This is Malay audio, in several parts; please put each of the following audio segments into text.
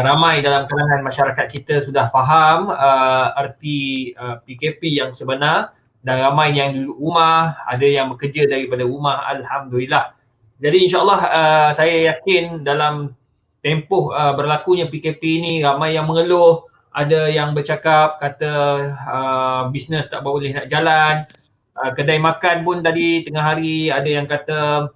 ramai dalam kalangan masyarakat kita sudah faham arti PKP yang sebenar, dan ramai yang duduk rumah, ada yang bekerja daripada rumah, alhamdulillah. Jadi insyaAllah saya yakin dalam tempoh berlakunya PKP ini ramai yang mengeluh, ada yang bercakap kata bisnes tak boleh nak jalan, kedai makan pun tadi tengah hari ada yang kata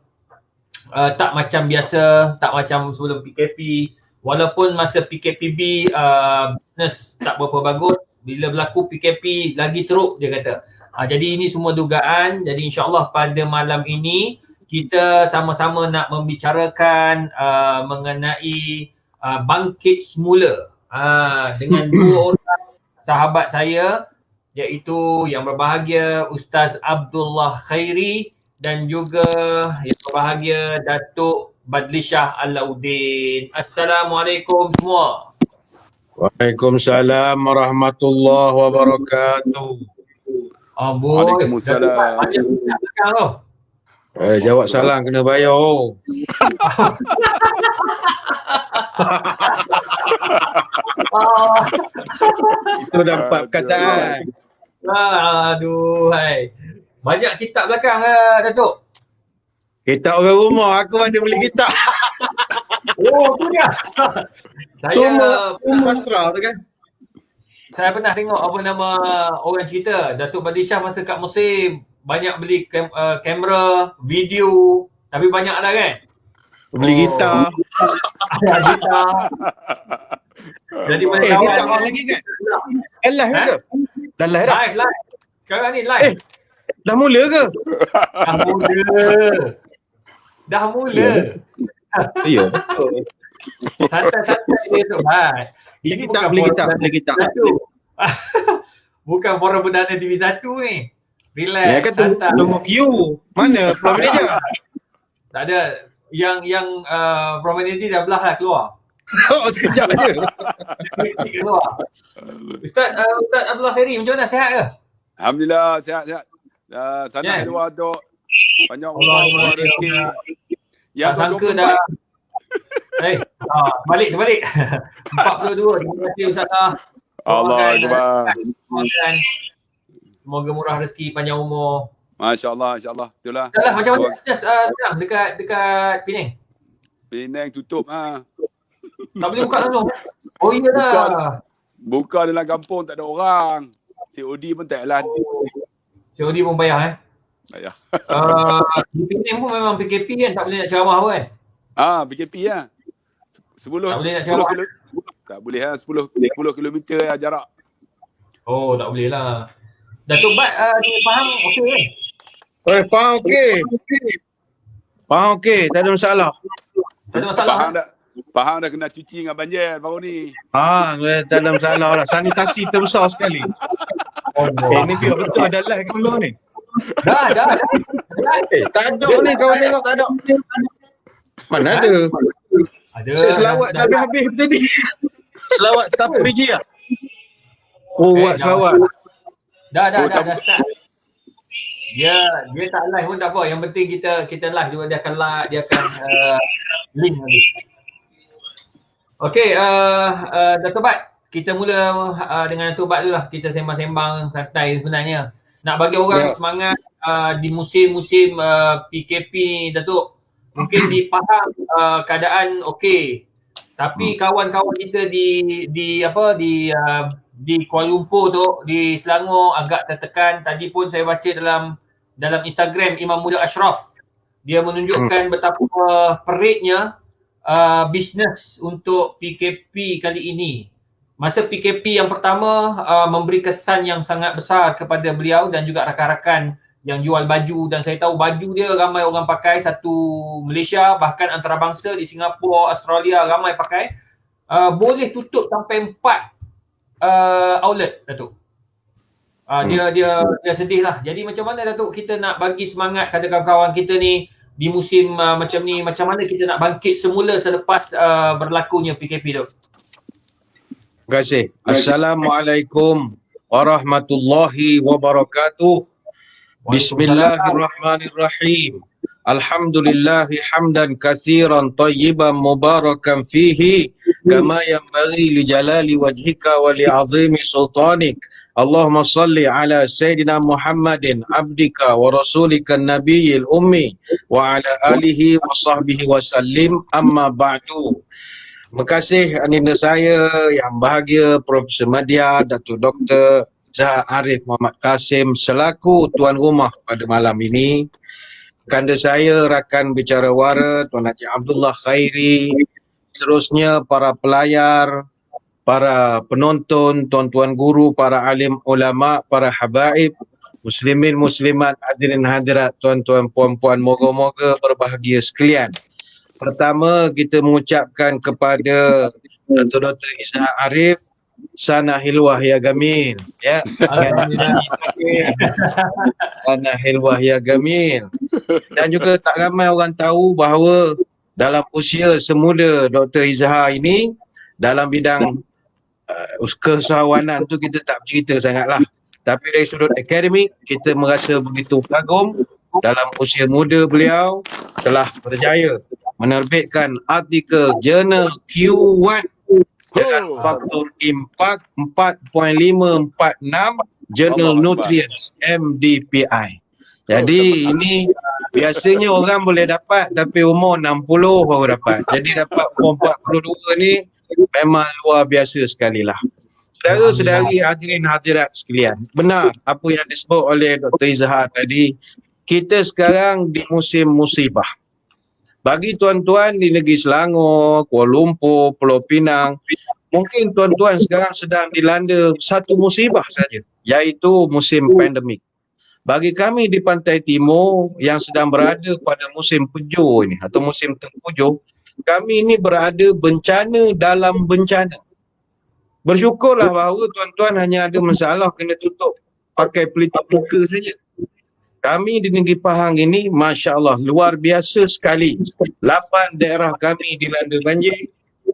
tak macam biasa, tak macam sebelum PKP. Walaupun masa PKPB bisnes tak berapa bagus, bila berlaku PKP lagi teruk dia kata. Jadi ini semua dugaan. Jadi insyaAllah pada malam ini kita sama-sama nak membicarakan mengenai bangkit semula dengan dua orang sahabat saya, iaitu yang berbahagia Ustaz Abdullah Khairi dan juga yang berbahagia Datuk Badlishah Alauddin. Assalamualaikum semua. Waalaikumsalam warahmatullahi wabarakatuh. Waalaikumsalam. Jawab salam kena bayar. Itu dapat perkataan. Aduh, hai. Banyak kitab belakang Datuk? Kitab orang rumah, aku mana beli kitab. Oh, tu dia. Semua sastra tu kan. Saya pernah tengok apa nama orang cerita, Datuk Badlishah masa kat Mesir banyak beli kamera, video, tapi banyak lah kan? Beli gitar. Gitar. Jadi mana kawan gitar lagi kan? Live ke? Dah live dah? Live. Sekarang ni live. Dah mula ke? Dah mula. Ya. Santai-santai dia tu. Ini beli gitar. Bukan forum perdana TV1 ni. Relax. Ya kan tunggu queue. Mana Pro Manager? Tak ada. Yang Pro Manager dah belah lah keluar. Oh, sekejap je. Keluar. Ustaz Abdullah Khairi, macam mana? Sihat ke? Alhamdulillah, sihat. Sana luar tu. Banyak umur rezeki. Yang sangka dah. Balik. 42. Terima kasih Ustaz. Allah Akbar. Semoga murah rezeki, panjang umur. Masya-Allah, insya-Allah. Betul lah. Macam mana sekarang dekat Penang? Penang tutup Tak boleh buka langsung. Oh iyalah. Buka dalam kampung tak ada orang. COD pun tak jalan. COD pun bayar Bayar. Di Penang pun memang PKP kan, tak boleh nak ceramah pun kan? PKP lah. 10 tak boleh nak ceramah. Tak boleh 10 kilometer jarak. Oh, tak boleh lah. Datuk Bad dia faham okey kan? Faham okey. Faham okey, tak ada masalah. Tak ada masalah. Faham dah kena cuci dengan banjir baru ni. Tak ada masalah lah. Sanitasi terbesar sekali. Ni biar betul ada live ke belum ni? Dah. Tak ada ni, kawan tengok tak ada. Mana ada? Ada. Saya selawat tak habis-habis tadi. Selawat tak pergi lah. Buat selawat. Dah start. Dia tak live pun tak apa. Yang penting kita live dia akan like, dia akan link nanti. Okey, Datuk Bad, kita mula dengan Datuk Bad dulu lah. Kita sembang-sembang santai sebenarnya. Nak bagi orang semangat di musim-musim PKP, Datuk. Mungkin dipaham keadaan okey. Tapi kawan-kawan kita di Kuala Lumpur tu, di Selangor agak tertekan. Tadi pun saya baca dalam Instagram Imam Muda Ashraf. Dia menunjukkan betapa peritnya bisnes untuk PKP kali ini. Masa PKP yang pertama memberi kesan yang sangat besar kepada beliau dan juga rakan-rakan yang jual baju, dan saya tahu baju dia ramai orang pakai, satu Malaysia, bahkan antarabangsa di Singapura, Australia ramai pakai. Boleh tutup sampai 4 outlet, Datuk. Dia sedih lah. Jadi macam mana Datuk kita nak bagi semangat kepada kawan-kawan kita ni di musim macam ni, macam mana kita nak bangkit semula selepas berlakunya PKP tu? Terima kasih. Assalamualaikum warahmatullahi wabarakatuh. Bismillahirrahmanirrahim. Alhamdulillahi hamdan katsiran tayyiban mubarakan fihi kama yanbaghi li jalali wajhika wa li 'azimi sultanik. Allahumma salli ala Sayyidina Muhammadin abdika wa rasulika nabiyil ummi wa ala alihi wa sahbihi wa sallim, amma ba'du. Terima kasih aninda saya yang bahagia Profesor Madya, Datuk Dr. Zahar Arif Muhammad Kasim selaku tuan rumah pada malam ini. Kanda saya rakan bicara wara Tuan Haji Abdullah Khairi, seterusnya para pelayar, para penonton, tuan-tuan guru, para alim ulama, para habaib, muslimin muslimat, hadirin hadirat, tuan-tuan puan-puan, moga-moga berbahagia sekalian. Pertama, kita mengucapkan kepada Datuk Dr. Ishak Arif, Sana Hilwah Ya Gamil, ya. Sana Hilwah Ya Gamil. Dan juga tak ramai orang tahu bahawa dalam usia semuda Dr. Izhar ini, dalam bidang kesawanan tu kita tak bercerita sangatlah. Tapi dari sudut akademik, kita merasa begitu kagum dalam usia muda beliau telah berjaya menerbitkan artikel jurnal Q1 dengan faktor impak 4.546 Journal Nutrients MDPI. Jadi ini biasanya orang boleh dapat tapi umur 60 baru dapat. Jadi dapat umur 42 ni memang luar biasa sekali lah. Saudara-saudari hadirin hadirat sekalian, benar apa yang disebut oleh Dr. Izhar tadi, kita sekarang di musim musibah. Bagi tuan-tuan di negeri Selangor, Kuala Lumpur, Pulau Pinang, mungkin tuan-tuan sekarang sedang dilanda satu musibah saja, iaitu musim pandemik. Bagi kami di Pantai Timur yang sedang berada pada musim pejur ini atau musim tengkujuh, kami ini berada bencana dalam bencana. Bersyukurlah bahawa tuan-tuan hanya ada masalah kena tutup pakai pelitup muka saja. Kami di negeri Pahang ini, Masya Allah, luar biasa sekali. 8 daerah kami dilanda banjir,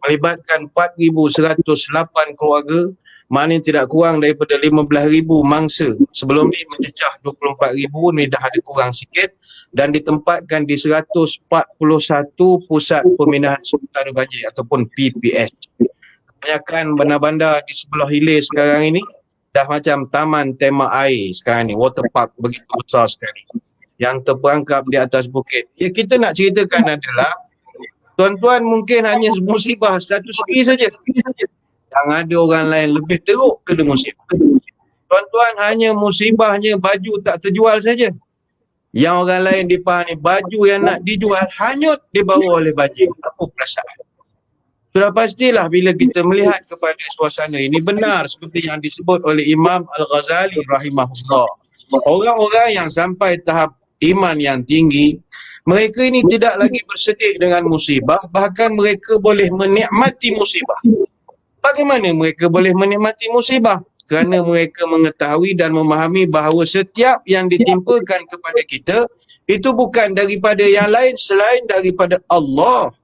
melibatkan 4,108 keluarga, mana tidak kurang daripada 15,000 mangsa. Sebelum ni mencecah 24,000, ni dah ada kurang sikit, dan ditempatkan di 141 pusat pemindahan sementara banjir ataupun PPS. Kebanyakan bandar-bandar di sebelah hilir sekarang ini dah macam taman tema air sekarang ni, water park begitu besar sekali yang terperangkap di atas bukit. Ya, kita nak ceritakan adalah tuan-tuan mungkin hanya musibah satu segi saja. Yang ada orang lain lebih teruk kena musibah. Tuan-tuan hanya musibahnya baju tak terjual saja. Yang orang lain di Pahang ni baju yang nak dijual hanyut dibawa oleh banjir. Apa perasaan? Sudah pastilah bila kita melihat kepada suasana ini, benar seperti yang disebut oleh Imam Al-Ghazali rahimahullah. Orang-orang yang sampai tahap iman yang tinggi, mereka ini tidak lagi bersedih dengan musibah, bahkan mereka boleh menikmati musibah. Bagaimana mereka boleh menikmati musibah? Kerana mereka mengetahui dan memahami bahawa setiap yang ditimpakan kepada kita itu bukan daripada yang lain selain daripada Allah.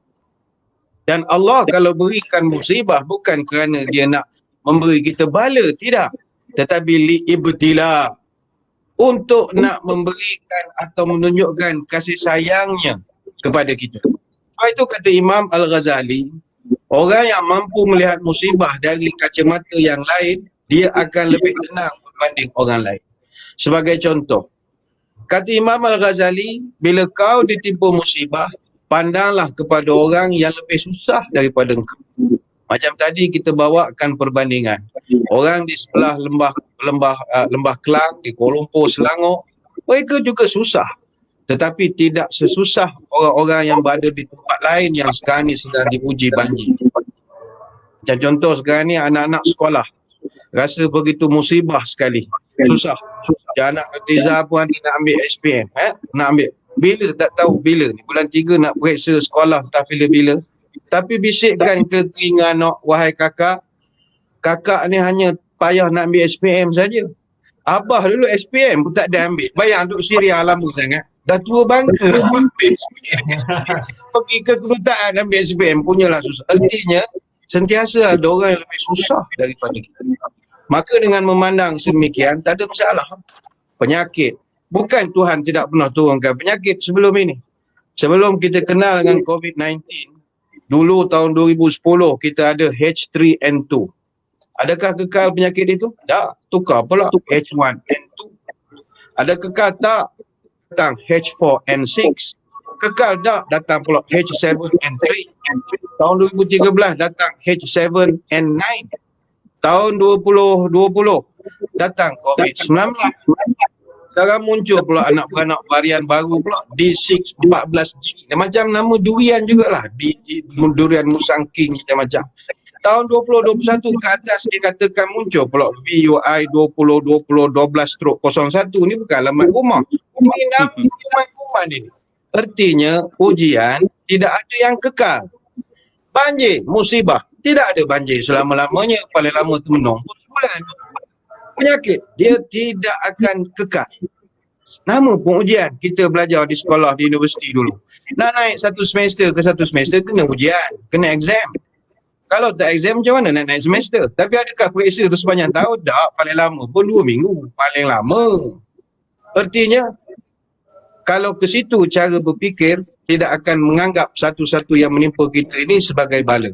Dan Allah kalau berikan musibah bukan kerana dia nak memberi kita bala, tidak. Tetapi li'ibtila, untuk nak memberikan atau menunjukkan kasih sayangnya kepada kita. Sebab itu kata Imam Al-Ghazali, orang yang mampu melihat musibah dari kacamata yang lain, dia akan lebih tenang berbanding orang lain. Sebagai contoh, kata Imam Al-Ghazali, bila kau ditimpa musibah, pandanglah kepada orang yang lebih susah daripada engkau. Macam tadi kita bawakan perbandingan. Orang di sebelah lembah Kelang, di Kuala Lumpur, Selangor, mereka juga susah. Tetapi tidak sesusah orang-orang yang berada di tempat lain yang sekarang ni sedang diuji banjir. Macam contoh sekarang ni anak-anak sekolah. Rasa begitu musibah sekali. Susah. Macam anak Tiza pun nak ambil SPM. Nak ambil. Bila tak tahu bila ni. Bulan 3 nak periksa sekolah tak bila-bila. Tapi bisikkan ke telinga anak, wahai kakak, kakak ni hanya payah nak ambil SPM saja. Abah dulu SPM pun tak ada ambil. Bayang duk Syria lama sangat. Dah tua bangka ambil SPM. Pergi ke kedutaan ambil SPM punyalah susah. Artinya sentiasa ada orang yang lebih susah daripada kita. Maka dengan memandang sedemikian tak ada masalah. Penyakit. Bukan Tuhan tidak pernah turunkan penyakit sebelum ini. Sebelum kita kenal dengan COVID-19, dulu tahun 2010 kita ada H3N2. Adakah kekal penyakit itu? Tak. Tukar pula H1N2. Ada kekal tak? Datang H4N6. Kekal tak? Datang pula H7N3. Tahun 2013 datang H7N9. Tahun 2020 datang COVID-19. Sekarang muncul pula anak-anak varian baru pula D614G. Macam nama durian jugalah. Durian musang king macam-macam. Tahun 2021 ke atas dikatakan muncul pula VUI 2020-12/01. Ni bukan alamat rumah. Ini nama kuman ini. Artinya ujian tidak ada yang kekal. Banjir, musibah. Tidak ada banjir selama-lamanya. Paling lama termenung sebulan. Penyakit, dia tidak akan kekal. Nama pun ujian. Kita belajar di sekolah, di universiti dulu. Nak naik satu semester ke satu semester, kena ujian. Kena exam. Kalau tak exam, macam mana nak naik semester? Tapi adakah periksa tu sepanjang tahun? Tak, paling lama pun 2 minggu. Paling lama. Artinya, kalau ke situ cara berfikir, tidak akan menganggap satu-satu yang menimpa kita ini sebagai bala.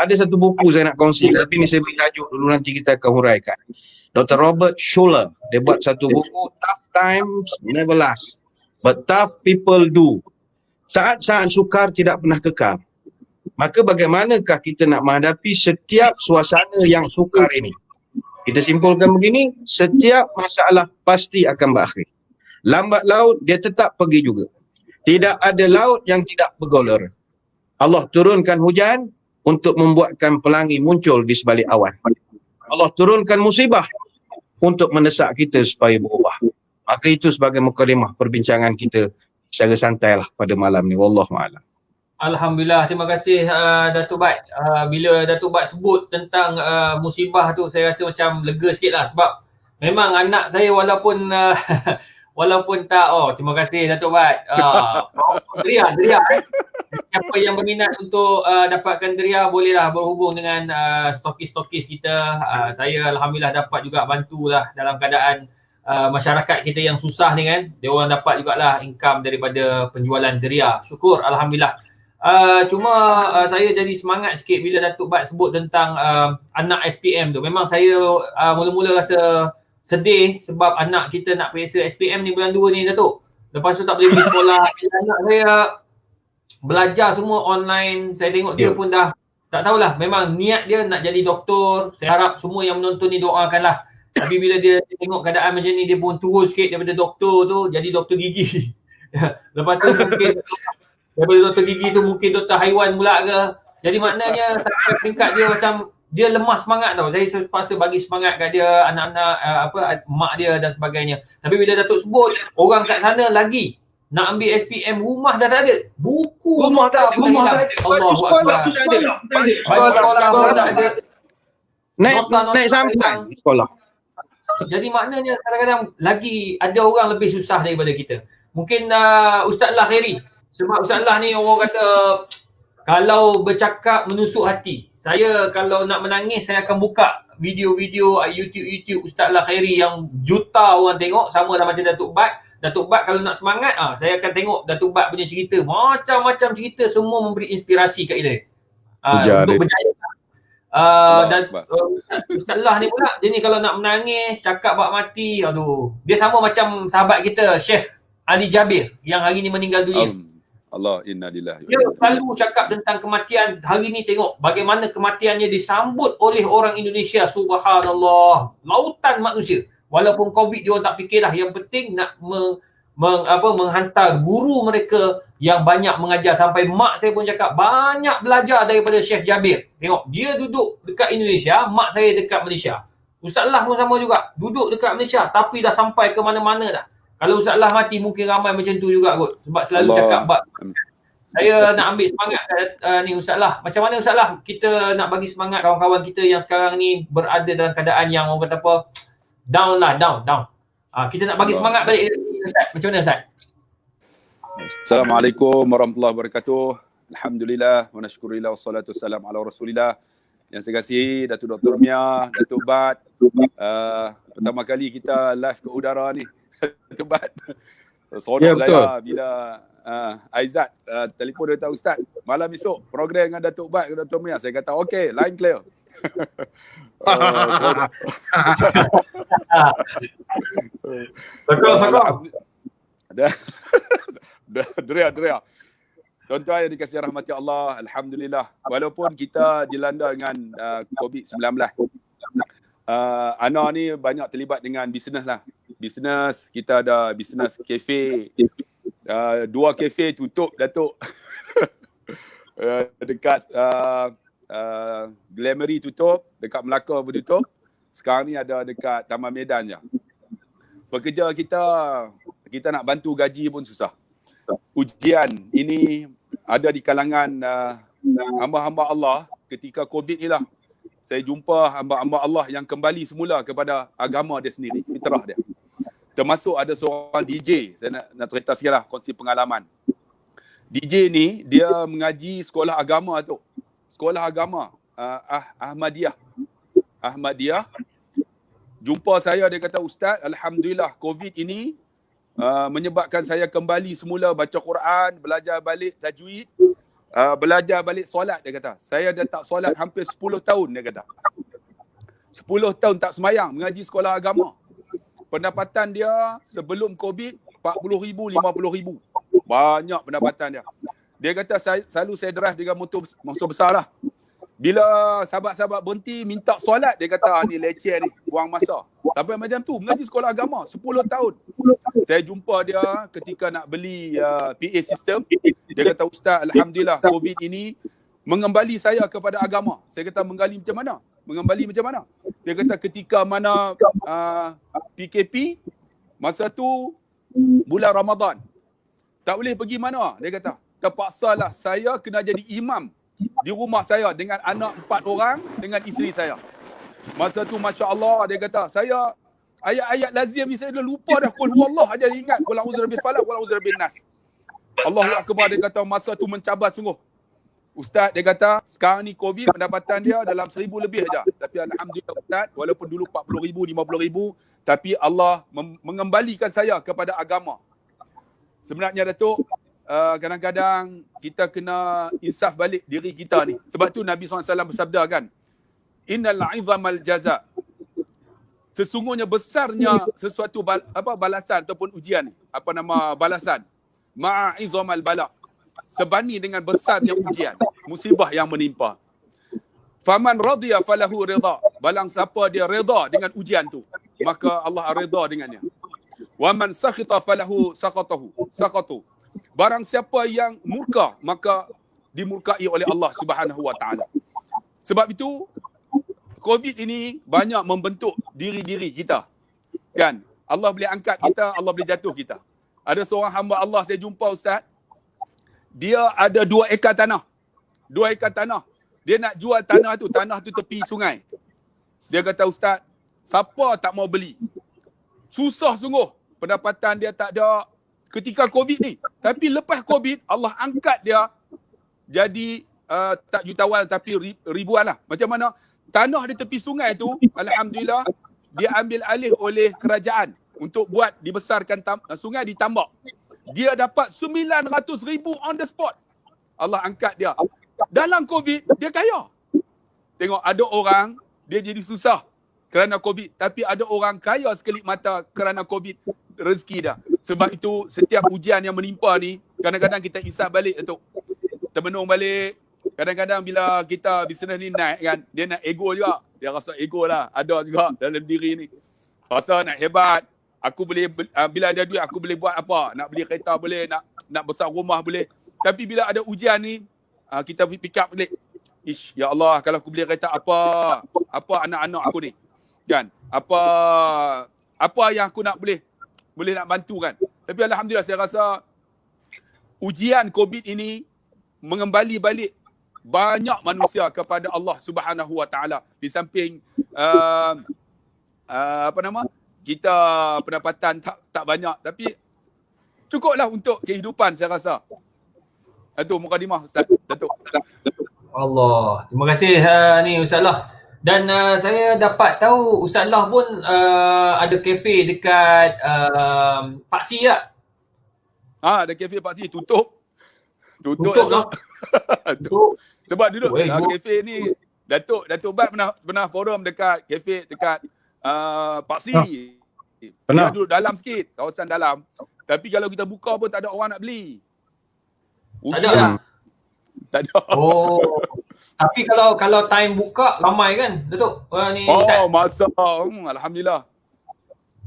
Ada satu buku saya nak kongsi, tapi ni saya beri tajuk dulu, nanti kita akan huraikan. Dr. Robert Schuller, dia buat satu buku, Tough Times Never Last, but Tough People Do. Saat-saat sukar tidak pernah kekal. Maka bagaimanakah kita nak menghadapi setiap suasana yang sukar ini? Kita simpulkan begini, setiap masalah pasti akan berakhir. Lambat laut, dia tetap pergi juga. Tidak ada laut yang tidak bergelora. Allah turunkan hujan untuk membuatkan pelangi muncul di sebalik awan. Allah turunkan musibah untuk mendesak kita supaya berubah. Maka itu sebagai mukadimah perbincangan kita secara santai lah pada malam ni. Wallahu'alam. Alhamdulillah, terima kasih Datuk Bat. Bila Datuk Bat sebut tentang musibah tu, saya rasa macam lega sikit lah. Sebab memang anak saya walaupun walaupun tak, terima kasih Datuk Bat. Deria. Siapa yang berminat untuk dapatkan Deria, bolehlah berhubung dengan stokis-stokis kita. Saya Alhamdulillah dapat juga bantulah dalam keadaan masyarakat kita yang susah ni kan. Dia orang dapat jugalah income daripada penjualan Deria. Syukur, Alhamdulillah. Cuma saya jadi semangat sikit bila Datuk Bat sebut tentang anak SPM tu. Memang saya mula-mula rasa sedih sebab anak kita nak periksa SPM ni bulan 2 ni Datuk. Lepas tu tak boleh pergi sekolah. Anak saya belajar semua online. Saya tengok dia pun dah tak tahulah, memang niat dia nak jadi doktor. Saya harap semua yang menonton ni doakanlah. Tapi bila dia tengok keadaan macam ni, dia pun turun sikit daripada doktor tu jadi doktor gigi. Lepas tu mungkin daripada doktor gigi tu mungkin doktor haiwan pula ke. Jadi maknanya sampai peringkat dia macam dia lemah semangat tau. Saya terpaksa bagi semangat kat dia, anak-anak, mak dia dan sebagainya. Tapi bila Datuk sebut, orang kat sana lagi nak ambil SPM, rumah dah tak ada. Buku rumah tak ada. Baju sekolah pun tak ada. Baju sekolah pun tak ada. Naik sampai sekolah. Jadi maknanya kadang-kadang lagi ada orang lebih susah daripada kita. Mungkin Ustaz Allah Khairi. Sebab Ustaz Allah ni orang kata kalau bercakap menusuk hati. Saya kalau nak menangis, saya akan buka video-video YouTube Ustaz Allah Khairi yang juta orang tengok, sama lah macam Datuk Bat. Datuk Bat kalau nak semangat, saya akan tengok Datuk Bat punya cerita. Macam-macam cerita, semua memberi inspirasi kat kita. Untuk berjaya. Dan Ustaz Allah ni pula, dia ni kalau nak menangis, cakap bak mati, aduh. Dia sama macam sahabat kita, Syekh Ali Jabir yang hari ni meninggal dunia. Allah inna lillahi. Dia selalu cakap tentang kematian. Hari ni tengok bagaimana kematiannya disambut oleh orang Indonesia. Subhanallah. Lautan manusia. Walaupun COVID dia orang tak fikirlah. Yang penting nak menghantar guru mereka yang banyak mengajar. Sampai mak saya pun cakap banyak belajar daripada Syekh Jabir. Tengok, dia duduk dekat Indonesia, mak saya dekat Malaysia. Ustaz Allah pun sama juga. Duduk dekat Malaysia tapi dah sampai ke mana-mana dah. Kalau Ustaz Allah mati mungkin ramai macam tu juga kot. Sebab selalu cakap saya nak ambil semangat ni Ustaz Allah. Macam mana Ustaz Allah kita nak bagi semangat kawan-kawan kita yang sekarang ni berada dalam keadaan yang orang kata apa, down lah, down. Kita nak bagi semangat balik Ustaz. Macam mana Ustaz? Assalamualaikum warahmatullahi wabarakatuh. Alhamdulillah wa nashkurillah wassalatu wassalamu ala Rasulillah. Yang saya kasihi Datuk Dr. Mia, Datuk Bat. Pertama kali kita live ke udara ni. Kebat. Seronok saya bila Aizat, telefon dia kata, Ustaz, malam esok program dengan Datuk Bat dengan Dr. Mia. Saya kata, okey, line clear. Sokong. Deria. Tuan-tuan yang dikasihi rahmati Allah, alhamdulillah. Walaupun kita dilanda dengan COVID-19, Ana ni banyak terlibat dengan bisnes lah. Bisnes, kita ada bisnes kafe. 2 kafe tutup, Datuk. Dekat Glamory tutup, dekat Melaka pun tutup. Sekarang ni ada dekat Taman Medan je. Pekerja kita nak bantu gaji pun susah. Ujian ini ada di kalangan hamba-hamba Allah ketika COVID ni lah. Saya jumpa hamba-hamba Allah yang kembali semula kepada agama dia sendiri, fitrah dia. Termasuk ada seorang DJ, saya nak cerita sikit lah, kongsi pengalaman. DJ ni, dia mengaji sekolah agama tu. Sekolah agama, Ahmadiyah. Jumpa saya, dia kata, Ustaz, alhamdulillah COVID ini menyebabkan saya kembali semula baca Quran, belajar balik tajwid, belajar balik solat, dia kata. Saya dah tak solat hampir 10 tahun, dia kata. 10 tahun tak semayang, mengaji sekolah agama. Pendapatan dia sebelum COVID, 40,000, 50,000. Banyak pendapatan dia. Dia kata, selalu saya drive dengan motor besar lah. Bila sahabat-sahabat berhenti minta solat, dia kata, ni leceh ni, buang masa. Sampai macam tu, mengaji sekolah agama 10 tahun. Saya jumpa dia ketika nak beli PA system. Dia kata, Ustaz, alhamdulillah COVID ini mengembali saya kepada agama. Saya kata, mengembali macam mana? Mengembali macam mana? Dia kata, ketika mana PKP, masa tu bulan Ramadan. Tak boleh pergi mana? Dia kata, terpaksalah saya kena jadi imam di rumah saya dengan anak 4 orang dengan isteri saya. Masa tu Masya Allah, dia kata, saya ayat-ayat lazim ni saya dah lupa dah. Qul huwallah aja ingat. Qul a'udzu birabbil falaq, qul a'udzu birabbin nas. Allahu akbar, dia kata, masa tu mencabar sungguh. Ustaz, dia kata, sekarang ni COVID, pendapatan dia dalam 1,000 lebih aja. Tapi alhamdulillah Ustaz, walaupun dulu 40,000, 50,000, tapi Allah mengembalikan saya kepada agama. Sebenarnya Datuk, kadang-kadang kita kena insaf balik diri kita ni. Sebab tu Nabi SAW bersabda kan, Innal 'izamal jaza. Sesungguhnya besarnya sesuatu balasan ataupun ujian ni. Balasan. Ma'a 'izamal bala. Sebanding dengan besarnya ujian, musibah yang menimpa. Faman radiya falahu ridha. Balang siapa dia redha dengan ujian tu, maka Allah redha dengannya. Wa man sakhita falahu saqatu. Barang siapa yang murka, maka dimurkai oleh Allah Subhanahu wa taala. Sebab itu COVID ini banyak membentuk diri-diri kita. Kan? Allah boleh angkat kita, Allah boleh jatuh kita. Ada seorang hamba Allah saya jumpa Ustaz. Dia ada 2 ekar tanah. 2 ekar tanah. Dia nak jual tanah tu tepi sungai. Dia kata, Ustaz, siapa tak mau beli? Susah sungguh. Pendapatan dia tak ada ketika COVID ni. Tapi lepas COVID, Allah angkat dia jadi tak jutawan tapi ribuan lah. Macam mana? Tanah di tepi sungai tu, alhamdulillah, dia ambil alih oleh kerajaan untuk buat dibesarkan sungai ditambak. Dia dapat 900,000 on the spot. Allah angkat dia. Dalam COVID, dia kaya. Tengok, ada orang, dia jadi susah kerana COVID. Tapi ada orang kaya sekelip mata kerana COVID, rezeki dia. Sebab itu, setiap ujian yang menimpa ni, kadang-kadang kita isap balik tu. Termenung balik. Kadang-kadang bila kita bisnes ni naik kan, dia nak ego juga. Dia rasa ego lah. Ada juga dalam diri ni. Rasa nak hebat. Aku boleh, bila ada duit, aku boleh buat apa. Nak beli kereta boleh, nak besar rumah boleh. Tapi bila ada ujian ni, kita pick up balik. Ish, ya Allah, kalau aku beli kereta apa anak-anak aku ni. Kan? Apa yang aku nak boleh nak bantu kan. Tapi alhamdulillah saya rasa ujian COVID ini mengembali balik banyak manusia kepada Allah Subhanahu wa taala. Di samping kita pendapatan tak banyak, tapi cukuplah untuk kehidupan saya rasa. Itu mukadimah Ustaz. Datuk. Allah. Terima kasih ni Ustaz Lah. Dan saya dapat tahu Ustaz Lah pun ada kafe dekat Paksi tak? Ada kafe Pak Sri tutup. Tutup Datuk. Tutup. Sebab dulu Weh, kafe ni Datuk Bat pernah forum dekat kafe dekat Pak Sri. Pernah. Dia duduk dalam sikit, kawasan dalam. Tapi kalau kita buka pun tak ada orang nak beli. Tak ada lah. Tak ada. Oh. Tapi kalau time buka ramai kan, Datuk? Ni Ustaz. Masa. Alhamdulillah.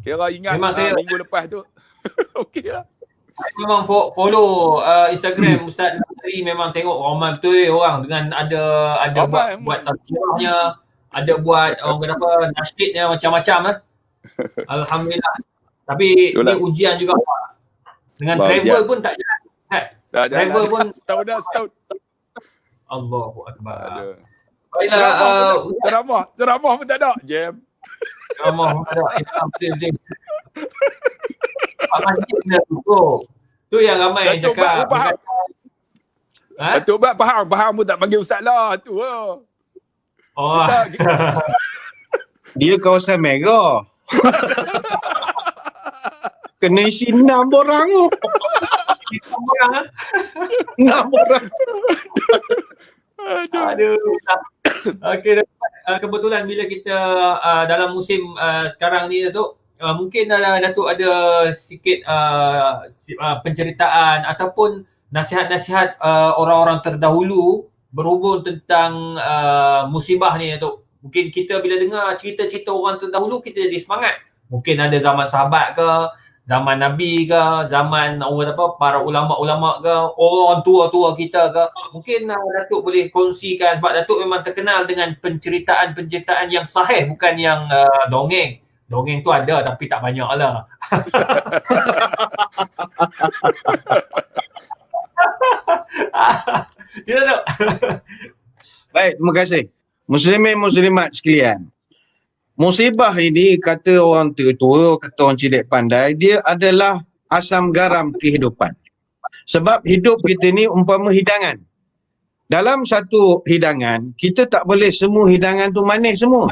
Kira ingat Memang saya- minggu lepas tu. Okey lah. Saya memang follow Instagram Ustaz Nazri, memang tengok ramai betul orang dengan ada Ramai, buat tazkirahnya, ada buat orang kata apa, nasyidnya macam-macam lah. Alhamdulillah. Tapi Itulah. ni ujian juga. Dengan Wah, travel ujian. pun tak jalan. Kan? Dah Travel pun setahun dah, setahun. Allahu Akbar. Ada. Baiklah, Ceramah pun tak ada. Jam. ramah ada. Betul. Pak Masjid dah tutup. Tu yang ramai Datuk Bat cakap. faham. Ha? Datuk Bat faham pun tak panggil ustaz lah. Tu lah. Oh. Dia kawasan merah. Kena isi 6 orang. 6 orang. Aduh. Okey, kebetulan bila kita dalam musim sekarang ni Datuk, mungkin Datuk ada sikit penceritaan ataupun nasihat-nasihat orang-orang terdahulu berhubung tentang musibah ni Datuk. Mungkin kita bila dengar cerita-cerita orang terdahulu kita jadi semangat. Mungkin ada zaman sahabat ke, zaman Nabi ke, zaman orang apa para ulama-ulama ke, orang tua-tua kita ke. Mungkin Datuk boleh kongsikan sebab Datuk memang terkenal dengan penceritaan-penceritaan yang sahih, bukan yang dongeng. Dongeng tu ada tapi tak banyak lah. Sila Datuk. Baik, terima kasih. Muslimin muslimat sekalian. Musibah ini kata orang tua, kata orang cilik pandai, dia adalah asam garam kehidupan. Sebab hidup kita ni umpama hidangan. Dalam satu hidangan, kita tak boleh semua hidangan tu manis semua.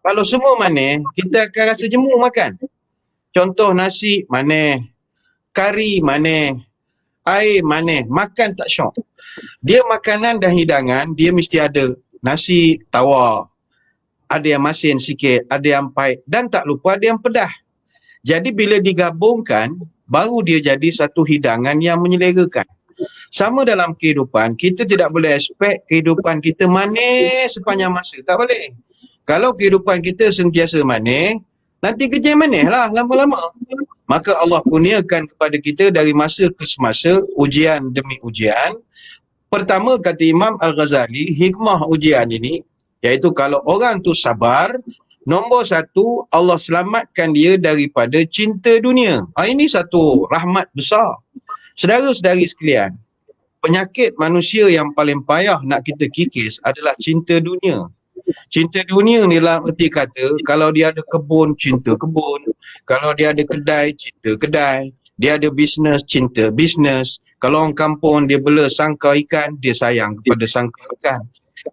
Kalau semua manis, kita akan rasa jemu makan. Contoh nasi manis, kari manis, air manis, makan tak syok. Dia makanan dan hidangan, dia mesti ada nasi tawar, ada yang masin sikit, ada yang pahit dan tak lupa ada yang pedas. Jadi bila digabungkan, baru dia jadi satu hidangan yang menyelerakan. Sama dalam kehidupan, kita tidak boleh expect kehidupan kita manis sepanjang masa. Tak boleh. Kalau kehidupan kita sentiasa manis, nanti kerja manis lah lama-lama. Maka Allah kurniakan kepada kita dari masa ke semasa, ujian demi ujian. Pertama kata Imam Al-Ghazali, hikmah ujian ini, iaitu kalau orang tu sabar, nombor satu, Allah selamatkan dia daripada cinta dunia. Ini satu rahmat besar. Saudara-saudari sekalian, penyakit manusia yang paling payah nak kita kikis adalah cinta dunia. Cinta dunia ni dalam erti kata, kalau dia ada kebun, cinta kebun. Kalau dia ada kedai, cinta kedai. Dia ada bisnes, cinta bisnes. Kalau orang kampung dia bela sangka ikan, dia sayang kepada sangka ikan.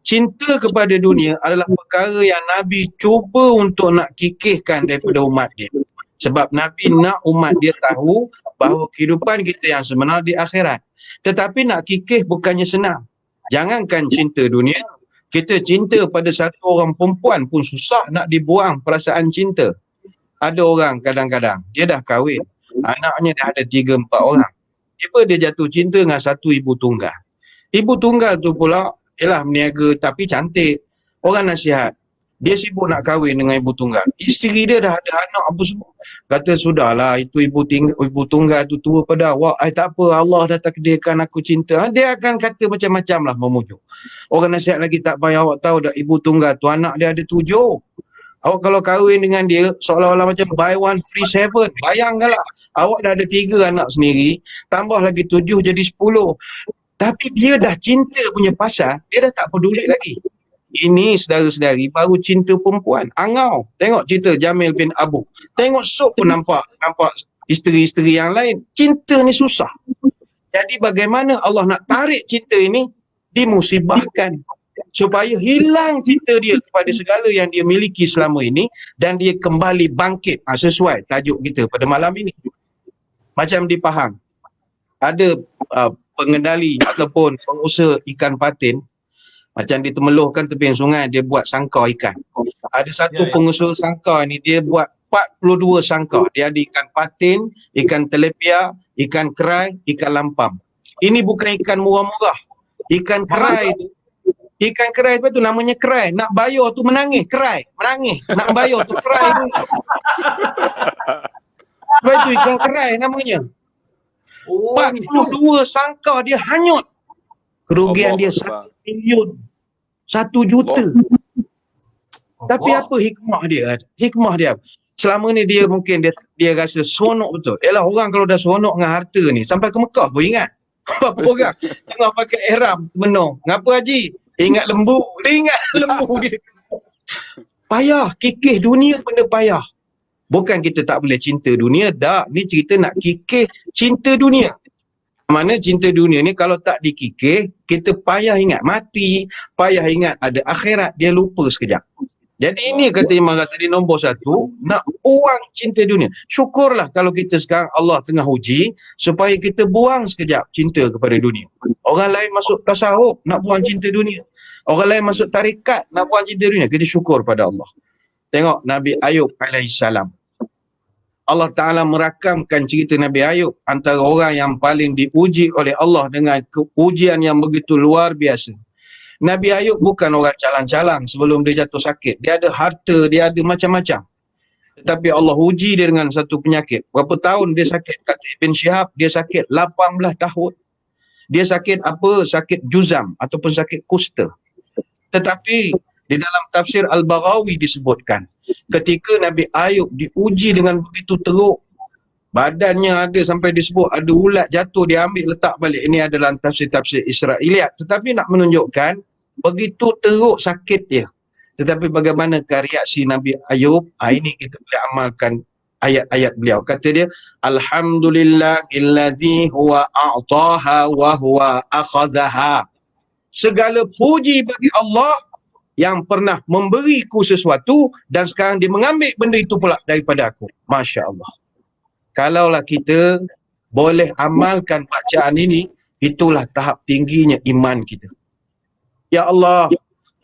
Cinta kepada dunia adalah perkara yang Nabi cuba untuk nak kikihkan daripada umat dia. Sebab Nabi nak umat dia tahu bahawa kehidupan kita yang sebenar di akhirat. Tetapi nak kikih bukannya senang. Jangankan cinta dunia, kita cinta pada satu orang perempuan pun susah nak dibuang perasaan cinta. Ada orang kadang-kadang, dia dah kahwin, anaknya dah ada 3-4 orang. Tiba dia jatuh cinta dengan satu ibu tunggal. Ibu tunggal tu pula, ialah meniaga tapi cantik. Orang nasihat, dia sibuk nak kahwin dengan ibu tunggal. Isteri dia dah ada anak apa semua. Kata sudahlah, itu ibu tunggal tu tua pada awak. Tak apa, Allah dah takdirkan aku cinta. Dia akan kata macam-macam lah memujuk. Orang nasihat lagi, tak payah awak tahu dah, ibu tunggal tu anak dia ada 7. Awak kalau kahwin dengan dia, seolah-olah macam buy one free 7. Bayangkanlah, awak dah ada 3 anak sendiri, tambah lagi 7 jadi 10. Tapi dia dah cinta punya pasal, dia dah tak peduli lagi. Ini saudara-saudari baru cinta perempuan. Angau. Tengok cerita Jamil bin Abu. Tengok Sok pun nampak isteri-isteri yang lain. Cinta ni susah. Jadi bagaimana Allah nak tarik cinta ini, dimusibahkan. Supaya hilang cinta dia kepada segala yang dia miliki selama ini dan dia kembali bangkit. Sesuai tajuk kita pada malam ini. Macam dipaham. ada pengendali ataupun pengusaha ikan patin, macam di Temeloh kan tepian sungai dia buat sangkar ikan. Ada satu pengusaha sangkar ni dia buat 42 sangkar. Dia ada ikan patin, ikan telepia, ikan kerai, ikan lampam. Ini bukan ikan murah-murah. Ikan kerai tu, ikan kerai tu namanya kerai. Nak bayar tu menangis, kerai, menangis. Nak bayar tu kerai tu. Sebab itu ikan kerai namanya. 42 sangkar dia hanyut. Kerugian dia 1 million. 1 juta. Tapi apa hikmah dia? Hikmah dia. Selama ni dia mungkin dia rasa seronok betul. Yalah, orang kalau dah seronok dengan harta ni sampai ke Mekah pun ingat. Apa orang tengah pakai ihram benar. Ngapa haji? Ingat lembu. Dia ingat lembu dia. Payah, kikih dunia benda payah. Bukan kita tak boleh cinta dunia, dah. Ni cerita nak kikih cinta dunia. Mana cinta dunia ni kalau tak dikikih, kita payah ingat mati, payah ingat ada akhirat, dia lupa sekejap. Jadi ini kata Imam Ghazali nombor 1, nak buang cinta dunia. Syukurlah kalau kita sekarang Allah tengah uji supaya kita buang sekejap cinta kepada dunia. Orang lain masuk tasawuf nak buang cinta dunia. Orang lain masuk tarikat nak buang cinta dunia. Kita syukur pada Allah. Tengok Nabi Ayub alaihissalam. Allah Ta'ala merakamkan cerita Nabi Ayub, antara orang yang paling diuji oleh Allah dengan ujian yang begitu luar biasa. Nabi Ayub bukan orang calang-calang sebelum dia jatuh sakit. Dia ada harta, dia ada macam-macam. Tetapi Allah uji dia dengan satu penyakit. Berapa tahun dia sakit? Kata Ibn Syihab, dia sakit 18 tahun. Dia sakit apa? Sakit juzam ataupun sakit kusta. Tetapi di dalam tafsir Al-Baghawi disebutkan, ketika Nabi Ayub diuji dengan begitu teruk, badannya ada sampai disebut ada ulat jatuh, dia ambil letak balik. Ini adalah tafsir-tafsir Israiliyat. Tetapi nak menunjukkan begitu teruk sakit dia. Tetapi bagaimana reaksi Nabi Ayub? Ini kita boleh amalkan ayat-ayat beliau. Kata dia, Alhamdulillahilladzi huwa a'taha wa huwa akhadhaha. Segala puji bagi Allah yang pernah memberiku sesuatu dan sekarang dia mengambil benda itu pula daripada aku. Masya Allah. Kalaulah kita boleh amalkan bacaan ini, itulah tahap tingginya iman kita. Ya Allah,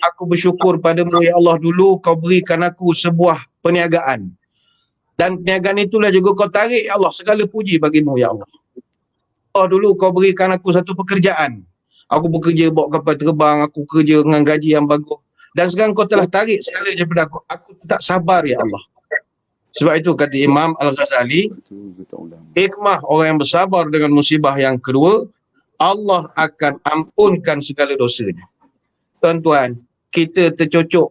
aku bersyukur padamu ya Allah, dulu kau berikan aku sebuah perniagaan. Dan perniagaan itulah juga kau tarik ya Allah, segala puji bagimu ya Allah. Allah, dulu kau berikan aku satu pekerjaan. Aku bekerja bawa kapal terbang, aku kerja dengan gaji yang bagus. Dan sekarang kau telah tarik segala daripada aku. Aku tak sabar ya Allah. Sebab itu kata Imam Al-Ghazali, hikmah orang yang bersabar dengan musibah yang kedua, Allah akan ampunkan segala dosanya. Tuan-tuan, kita tercocok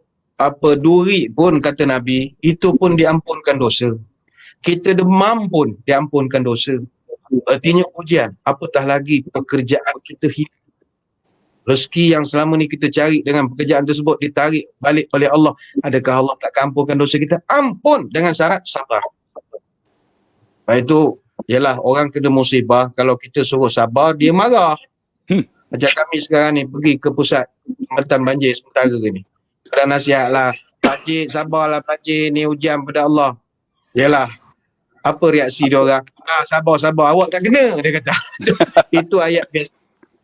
duri pun kata Nabi, itu pun diampunkan dosa. Kita demam pun diampunkan dosa. Artinya ujian, apatah lagi pekerjaan kita hidup. Rezeki yang selama ni kita cari dengan pekerjaan tersebut ditarik balik oleh Allah. Adakah Allah tak ampunkan dosa kita? Ampun, dengan syarat sabar. Lepas itu, ialah orang kena musibah, kalau kita suruh sabar, dia marah. Macam kami sekarang ni pergi ke pusat Jambatan Banjir sementara ni. Ada nasihat lah, Pakcik sabarlah Pakcik, ni ujian pada Allah. Ialah, apa reaksi dia orang? Sabar, awak tak kena, dia kata. Itu ayat biasa.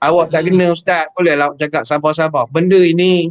Awak tak kena Ustaz, bolehlah awak cakap sabar-sabar. Benda ini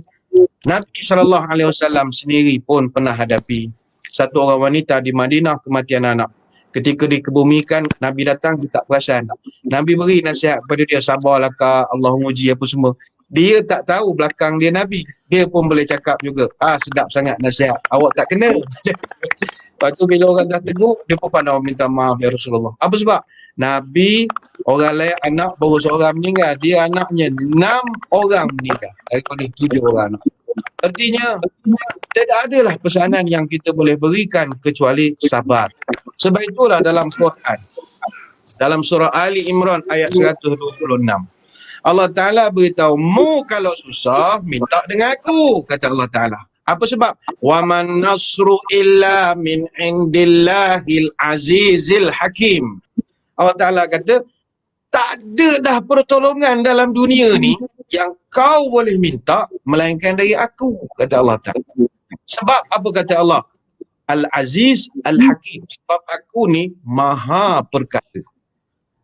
Nabi SAW sendiri pun pernah hadapi. Satu orang wanita di Madinah kematian anak. Ketika dikebumikan, Nabi datang, dia tak perasan. Nabi beri nasihat kepada dia, sabarlah kak, Allah menguji apa semua. Dia tak tahu belakang dia Nabi. Dia pun boleh cakap juga, sedap sangat nasihat, awak tak kena. Lepas tu bila orang dah tegur, dia pun pandang minta maaf ya Rasulullah. Apa sebab? Nabi, orang lain anak baru seorang meninggal. Dia anaknya 6 orang meninggal. Daripada 7 orang anak. Artinya, tidak adalah pesanan yang kita boleh berikan kecuali sabar. Sebab itulah dalam Quran, dalam surah Ali Imran ayat 126. Allah Ta'ala beritahu, mu kalau susah, minta dengan aku, kata Allah Ta'ala. Apa sebab? وَمَنْ نَصْرُ إِلَّا مِنْ عِنْدِ اللَّهِ الْعَزِيزِ الْحَكِيمِ. Allah Ta'ala kata, tak ada dah pertolongan dalam dunia ni yang kau boleh minta melainkan dari aku, kata Allah Ta'ala. Sebab apa kata Allah? Al-Aziz Al-Hakim. Sebab aku ni maha perkasa.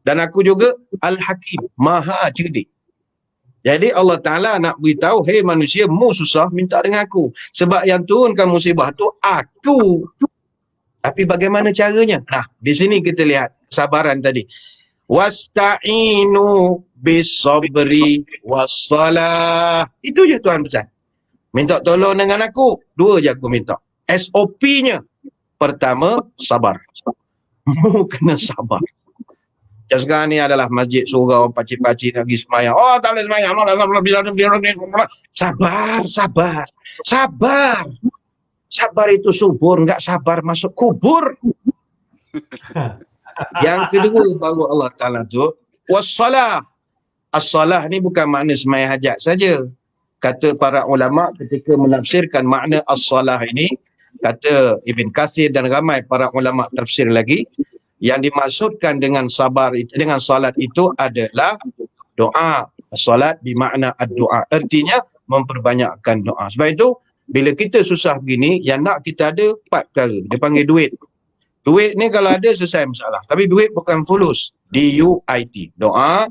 Dan aku juga Al-Hakim, maha cerdik. Jadi Allah Ta'ala nak beritahu, hei manusia, mu susah minta dengan aku. Sebab yang turunkan musibah tu aku. Tapi bagaimana caranya? Nah, di sini kita lihat kesabaran tadi. Wasta'inu bis-sabri was-salah. Itu je Tuhan pesan. Minta tolong dengan aku. Dua je aku minta. SOP-nya. Pertama, sabar. Mu kena sabar. Yang sekarang ni adalah masjid surau, pakcik-pakcik nak pergi semayang. Oh, tak boleh semayang. Sabar, sabar. Sabar. Sabar itu subur, enggak sabar masuk kubur. Yang kedua baru Allah Ta'ala tu, wassalah. As-salah ni bukan makna semayang hajat saja. Kata para ulama ketika menafsirkan makna as-salah ini, kata Ibn Kathir dan ramai para ulama tafsir lagi, yang dimaksudkan dengan sabar, dengan salat itu adalah doa. Salat bermakna ad-doa. Artinya memperbanyakkan doa. Sebab itu bila kita susah begini, yang nak kita ada 4 perkara. Dia panggil duit. Duit ni kalau ada selesai masalah. Tapi duit bukan fulus. D-U-I-T. Doa,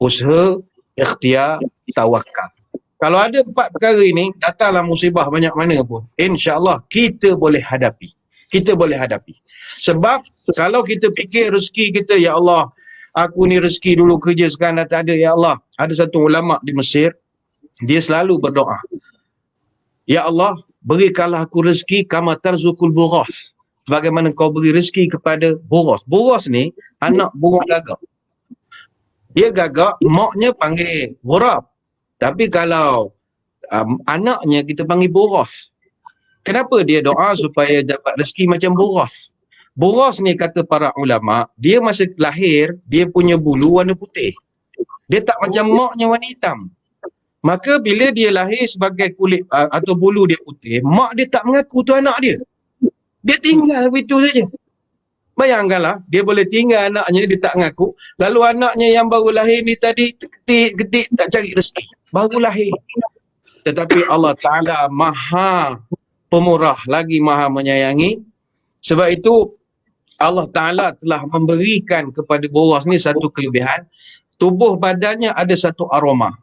usaha, ikhtiar, tawakal. Kalau ada 4 perkara ini, datanglah musibah banyak mana pun, insya-Allah kita boleh hadapi. Kita boleh hadapi. Sebab kalau kita fikir rezeki kita, ya Allah, aku ni rezeki dulu kerja sekarang dah tak ada, ya Allah. Ada satu ulama di Mesir, dia selalu berdoa. Ya Allah, berikanlah aku rezeki kama tarzukul bughas. Sebagaimana kau beri rezeki kepada bughas. Bughas ni anak burung gagak. Dia gagak, maknya panggil ghurab. Tapi kalau anaknya kita panggil bughas. Kenapa dia doa supaya dapat rezeki macam bughas? Bughas ni kata para ulama, dia masa lahir, dia punya bulu warna putih. Dia tak macam maknya warna hitam. Maka bila dia lahir sebagai kulit atau bulu dia putih, mak dia tak mengaku tu anak dia. Dia tinggal begitu saja. Bayangkanlah, dia boleh tinggal anaknya, dia tak mengaku. Lalu anaknya yang baru lahir ni tadi, ketik-ketik tak cari rezeki. Baru lahir. Tetapi Allah Ta'ala maha pemurah lagi maha menyayangi. Sebab itu Allah Ta'ala telah memberikan kepada buras ni satu kelebihan. Tubuh badannya ada satu aroma.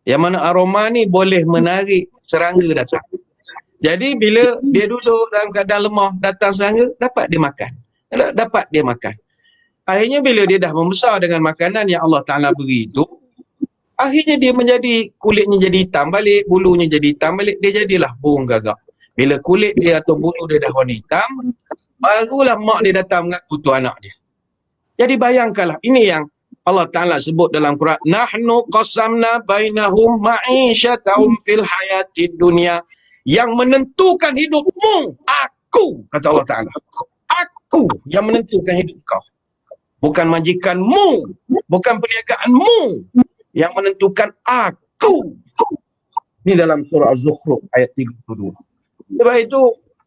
Yang mana aroma ni boleh menarik serangga datang. Jadi bila dia duduk dalam keadaan lemah, datang serangga, dapat dia makan. Dapat dia makan. Akhirnya bila dia dah membesar dengan makanan yang Allah Ta'ala beri itu, akhirnya dia menjadi, kulitnya jadi hitam balik, bulunya jadi hitam balik, dia jadilah burung gagak. Bila kulit dia atau bulu dia dah warna hitam, barulah mak dia datang mengaku tu anak dia. Jadi bayangkanlah, ini yang Allah Ta'ala sebut dalam Quran, nahnu qasamna bainahum ma'isyatahum fil hayatid dunya. Yang menentukan hidupmu, aku, kata Allah Ta'ala. Aku yang menentukan hidup kau. Bukan majikanmu, bukan perniagaanmu. Yang menentukan aku. Ini dalam surah Az-Zukhruf ayat 32. Sebab itu,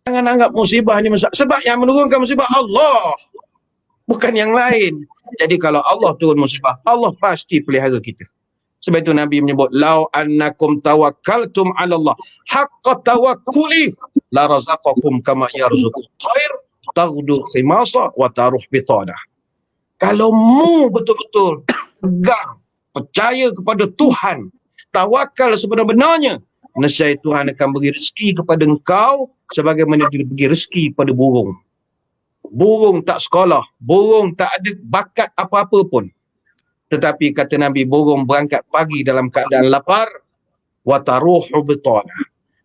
jangan anggap musibah ni masalah. Sebab yang menurunkan musibah Allah. Bukan yang lain. Jadi kalau Allah turun musibah, Allah pasti pelihara kita. Sebab itu Nabi menyebut, Lau annakum tawakkaltum ala Allah haqqa tawakkuli la razaqakum kama yarzuqu khair taghdu khimasa wa taruh bitana. Kalau mu betul-betul pegang, percaya kepada Tuhan, tawakal sebenar-benarnya, nescaya Tuhan akan beri rezeki kepada engkau sebagaimana dia beri rezeki pada burung. Burung tak sekolah, burung tak ada bakat apa-apa pun. Tetapi kata Nabi, burung berangkat pagi dalam keadaan lapar, wa taruhu bitana.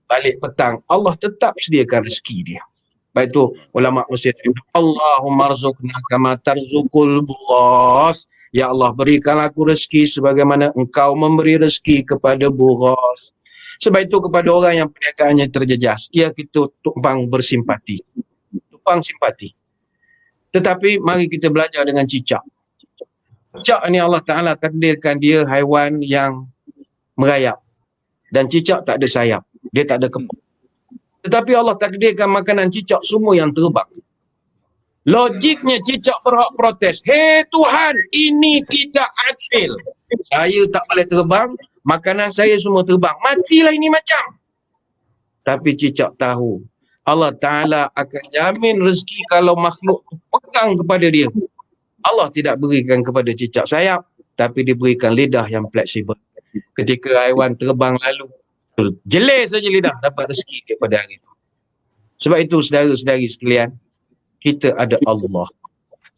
Balik petang, Allah tetap sediakan rezeki dia. Baik itu ulama mesti terima. Allahumma rzuqna kama tarzukul bughas. Ya Allah, berikanlah aku rezeki sebagaimana engkau memberi rezeki kepada bughas. Sebab itu kepada orang yang perniagaannya terjejas, ia kita tumpang bersimpati. Tumpang simpati. Tetapi mari kita belajar dengan cicak. Cicak ni Allah Ta'ala takdirkan dia haiwan yang merayap. Dan cicak tak ada sayap. Dia tak ada kepala. Tetapi Allah takdirkan makanan cicak semua yang terbang. Logiknya cicak berhak protes. Hei Tuhan, ini tidak adil. Saya tak boleh terbang, makanan saya semua terbang. Matilah ini macam. Tapi cicak tahu, Allah Ta'ala akan jamin rezeki kalau makhluk pegang kepada dia. Allah tidak berikan kepada cicak sayap, tapi diberikan lidah yang fleksibel. Ketika haiwan terbang lalu, jelir saja lidah dapat rezeki daripada hari itu. Sebab itu saudara-saudari sekalian, kita ada Allah.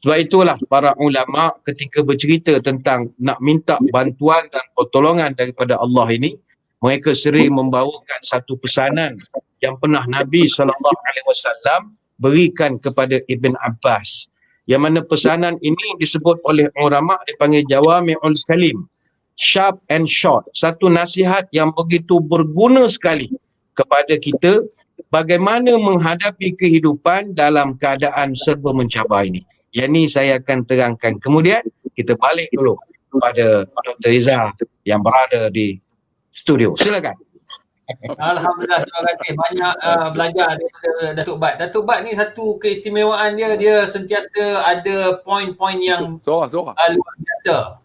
Sebab itulah para ulama ketika bercerita tentang nak minta bantuan dan pertolongan daripada Allah ini, mereka sering membawakan satu pesanan yang pernah Nabi SAW berikan kepada Ibn Abbas. Yang mana pesanan ini disebut oleh ulama dipanggil Jawami'ul Kalim. Sharp and short. Satu nasihat yang begitu berguna sekali kepada kita bagaimana menghadapi kehidupan dalam keadaan serba mencabar ini. Yang ni saya akan terangkan. Kemudian kita balik dulu kepada Dr. Izzah yang berada di studio. Silakan. Alhamdulillah, terima kasih. Banyak belajar daripada Datuk Bat. Datuk Bat ni satu keistimewaan dia sentiasa ada poin-poin yang Sorang. luar biasa.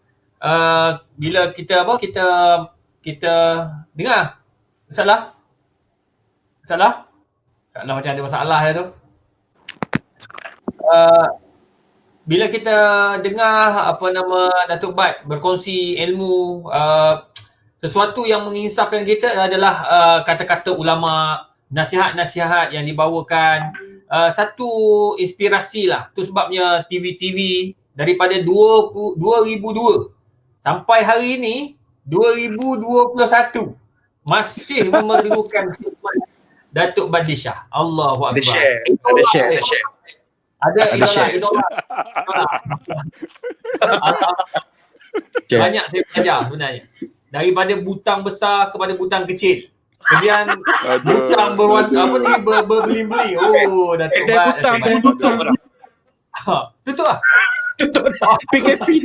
Bila kita kita dengar masalah macam ada masalah ya tu. Bila kita dengar Datuk Bat berkongsi ilmu, sesuatu yang menginsafkan kita adalah kata-kata ulama, nasihat-nasihat yang dibawakan, satu inspirasi lah. Tu sebabnya TV-TV daripada 2002 sampai hari ini 2021 masih memerlukan khidmat Datuk Badishah. Allahu Akbar. Ada share. Ada idola. Banyak saya belajar sebenarnya. Daripada butang besar kepada butang kecil. Kemudian butang berbeli-beli. Oh, Datuk Bat. Butang pun tutup dah. Tutup lah. PKP.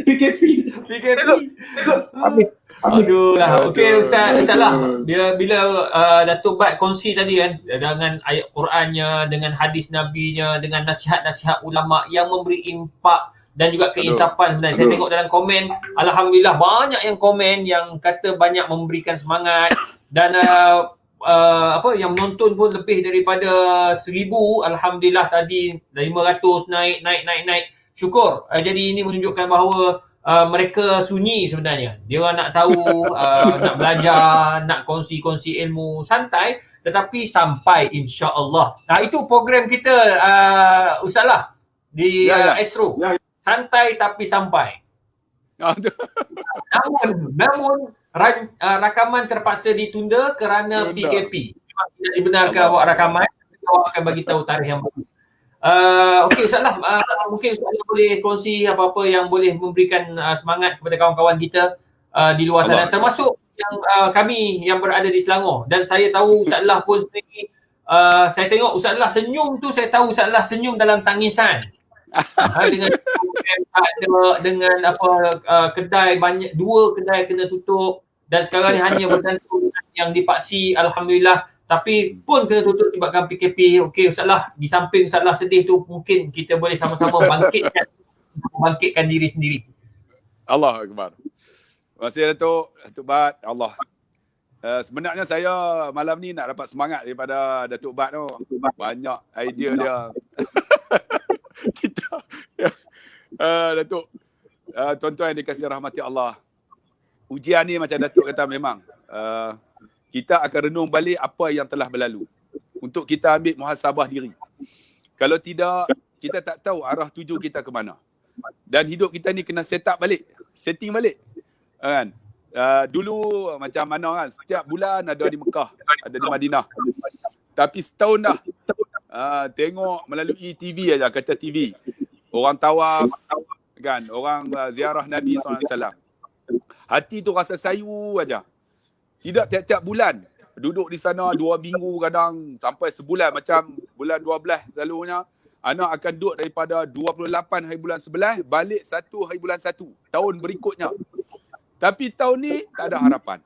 Habis. Aduh lah. Okey Ustaz lah. Bila Datuk Bat kongsi tadi kan dengan ayat Qurannya, dengan hadis Nabinya, dengan nasihat-nasihat ulama yang memberi impak dan juga keinsafan sebenarnya. Saya tengok dalam komen, alhamdulillah banyak yang komen yang kata banyak memberikan semangat dan yang menonton pun lebih daripada 1,000. Alhamdulillah tadi 500 naik. Syukur. Jadi ini menunjukkan bahawa mereka sunyi sebenarnya. Dia orang nak tahu, nak belajar, nak kongsi-kongsi ilmu santai tetapi sampai insya-Allah. Nah, itu program kita Ustaz lah di Astro. Santai tapi sampai. Namun rakaman terpaksa ditunda kerana PKP. Memang tidak dibenarkan awak rakaman, awak akan bagi tahu tarikh yang baru. Okey Ustaz lah, mungkin Ustaz boleh kongsi apa-apa yang boleh memberikan semangat kepada kawan-kawan kita di luar sana, termasuk yang kami yang berada di Selangor. Dan saya tahu Ustaz lah pun sendiri, saya tengok Ustaz lah senyum tu, saya tahu Ustaz lah senyum dalam tangisan. Dengan kedai banyak, 2 kedai kena tutup dan sekarang ni hanya bergantung yang dipaksi, alhamdulillah, tapi pun kena tutup sebabkan PKP. Okey Ustaz lah, di samping Ustaz lah sedih tu, mungkin kita boleh sama-sama bangkitkan diri sendiri. Allah Akbar. Terima kasih Datuk Bat. Allah. Sebenarnya saya malam ni nak dapat semangat daripada Datuk Bat tu. Banyak idea dia. Kita Datuk, tuan-tuan yang dikasihi rahmati Allah, ujian ni macam Datuk kata memang kita akan renung balik apa yang telah berlalu untuk kita ambil muhasabah diri. Kalau tidak, kita tak tahu arah tuju kita ke mana. Dan hidup kita ni kena setting balik kan. Dulu macam mana kan, setiap bulan ada di Mekah, ada di Madinah, tapi setahun dah tengok melalui TV aja, kaca TV. Orang tawaf kan, orang ziarah Nabi SAW. Hati tu rasa sayu aja. Tidak tiap-tiap bulan duduk di sana 2 minggu, kadang sampai sebulan. Macam bulan 12 selalunya anak akan duduk daripada 28 hari bulan 11 balik 1 hari bulan 1 tahun berikutnya. Tapi tahun ni tak ada harapan.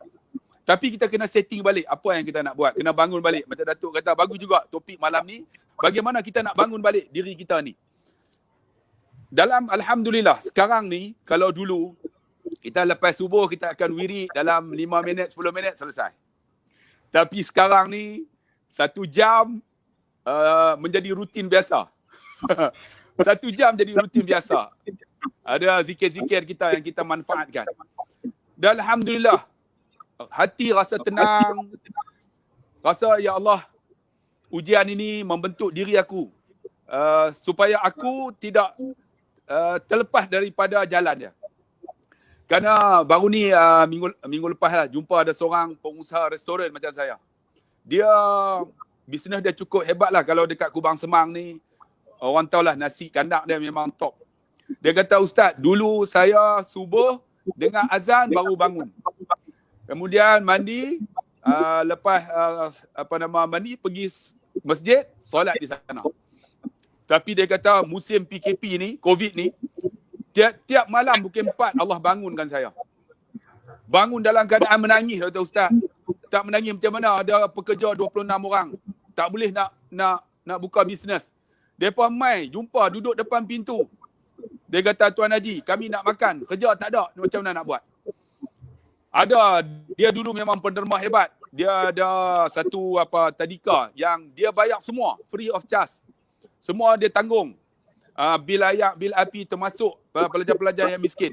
Tapi kita kena setting balik apa yang kita nak buat. Kena bangun balik. Macam Datuk kata, bagus juga topik malam ni. Bagaimana kita nak bangun balik diri kita ni. Dalam alhamdulillah, sekarang ni, kalau dulu, kita lepas subuh, kita akan wirid dalam 5 minit, 10 minit, selesai. Tapi sekarang ni, 1 jam menjadi rutin biasa. 1 jam jadi rutin biasa. Ada zikir-zikir kita yang kita manfaatkan. Dan alhamdulillah, hati rasa tenang. Rasa ya Allah, ujian ini membentuk diri aku supaya aku tidak terlepas daripada jalan dia. Kerana baru ni minggu lepas lah jumpa ada seorang pengusaha restoran macam saya. Dia bisnes dia cukup hebat lah kalau dekat Kubang Semang ni. Orang tahulah nasi kandak dia memang top. Dia kata, Ustaz, dulu saya subuh dengar azan baru bangun. Kemudian mandi, lepas mandi pergi masjid, solat di sana. Tapi dia kata musim PKP ni, COVID ni, tiap malam pukul 4 Allah bangunkan saya. Bangun dalam keadaan menangis, Dr. Ustaz. Tak menangis macam mana ada pekerja 26 orang. Tak boleh nak buka bisnes. Depa mai jumpa duduk depan pintu. Dia kata, Tuan Haji, kami nak makan. Kerja tak ada, macam mana nak buat? Ada, dia dulu memang penderma hebat. Dia ada satu tadika yang dia bayar semua free of charge. Semua dia tanggung. Bil air, bil api termasuk pelajar-pelajar yang miskin.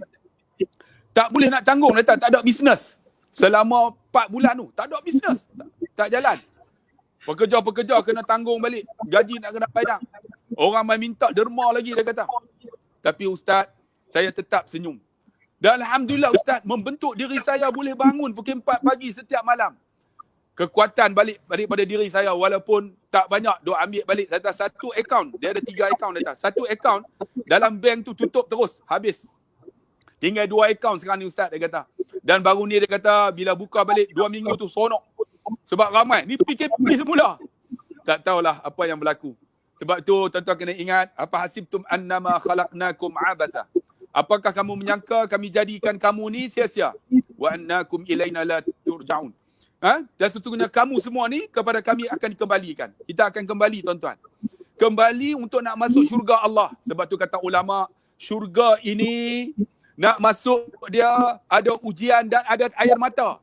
Tak boleh nak tanggung, tak ada bisnes. Selama 4 bulan tu, tak ada bisnes. Tak jalan. Pekerja-pekerja kena tanggung balik. Gaji nak kena bayar. Orang main minta derma lagi, dia kata. Tapi Ustaz, saya tetap senyum. Dan alhamdulillah Ustaz, membentuk diri saya boleh bangun pukul 4 pagi setiap malam. Kekuatan balik pada diri saya walaupun tak banyak, duk ambil balik satu akaun. Dia ada 3 akaun dia. Satu akaun dalam bank tu tutup terus, habis. Tinggal 2 akaun sekarang ni Ustaz, dia kata. Dan baru ni dia kata bila buka balik 2 minggu tu sonok. Sebab ramai, ni PKP semula. Tak tahulah apa yang berlaku. Sebab tu tuan-tuan kena ingat, apa hasibtum annama khalaqnakum abatha. Apakah kamu menyangka kami jadikan kamu ni sia-sia? Wa annakum ilaina la turja'un. Dan sesungguhnya kamu semua ni kepada kami akan dikembalikan. Kita akan kembali tuan-tuan. Kembali untuk nak masuk syurga Allah. Sebab tu kata ulama, syurga ini nak masuk dia ada ujian dan ada air mata.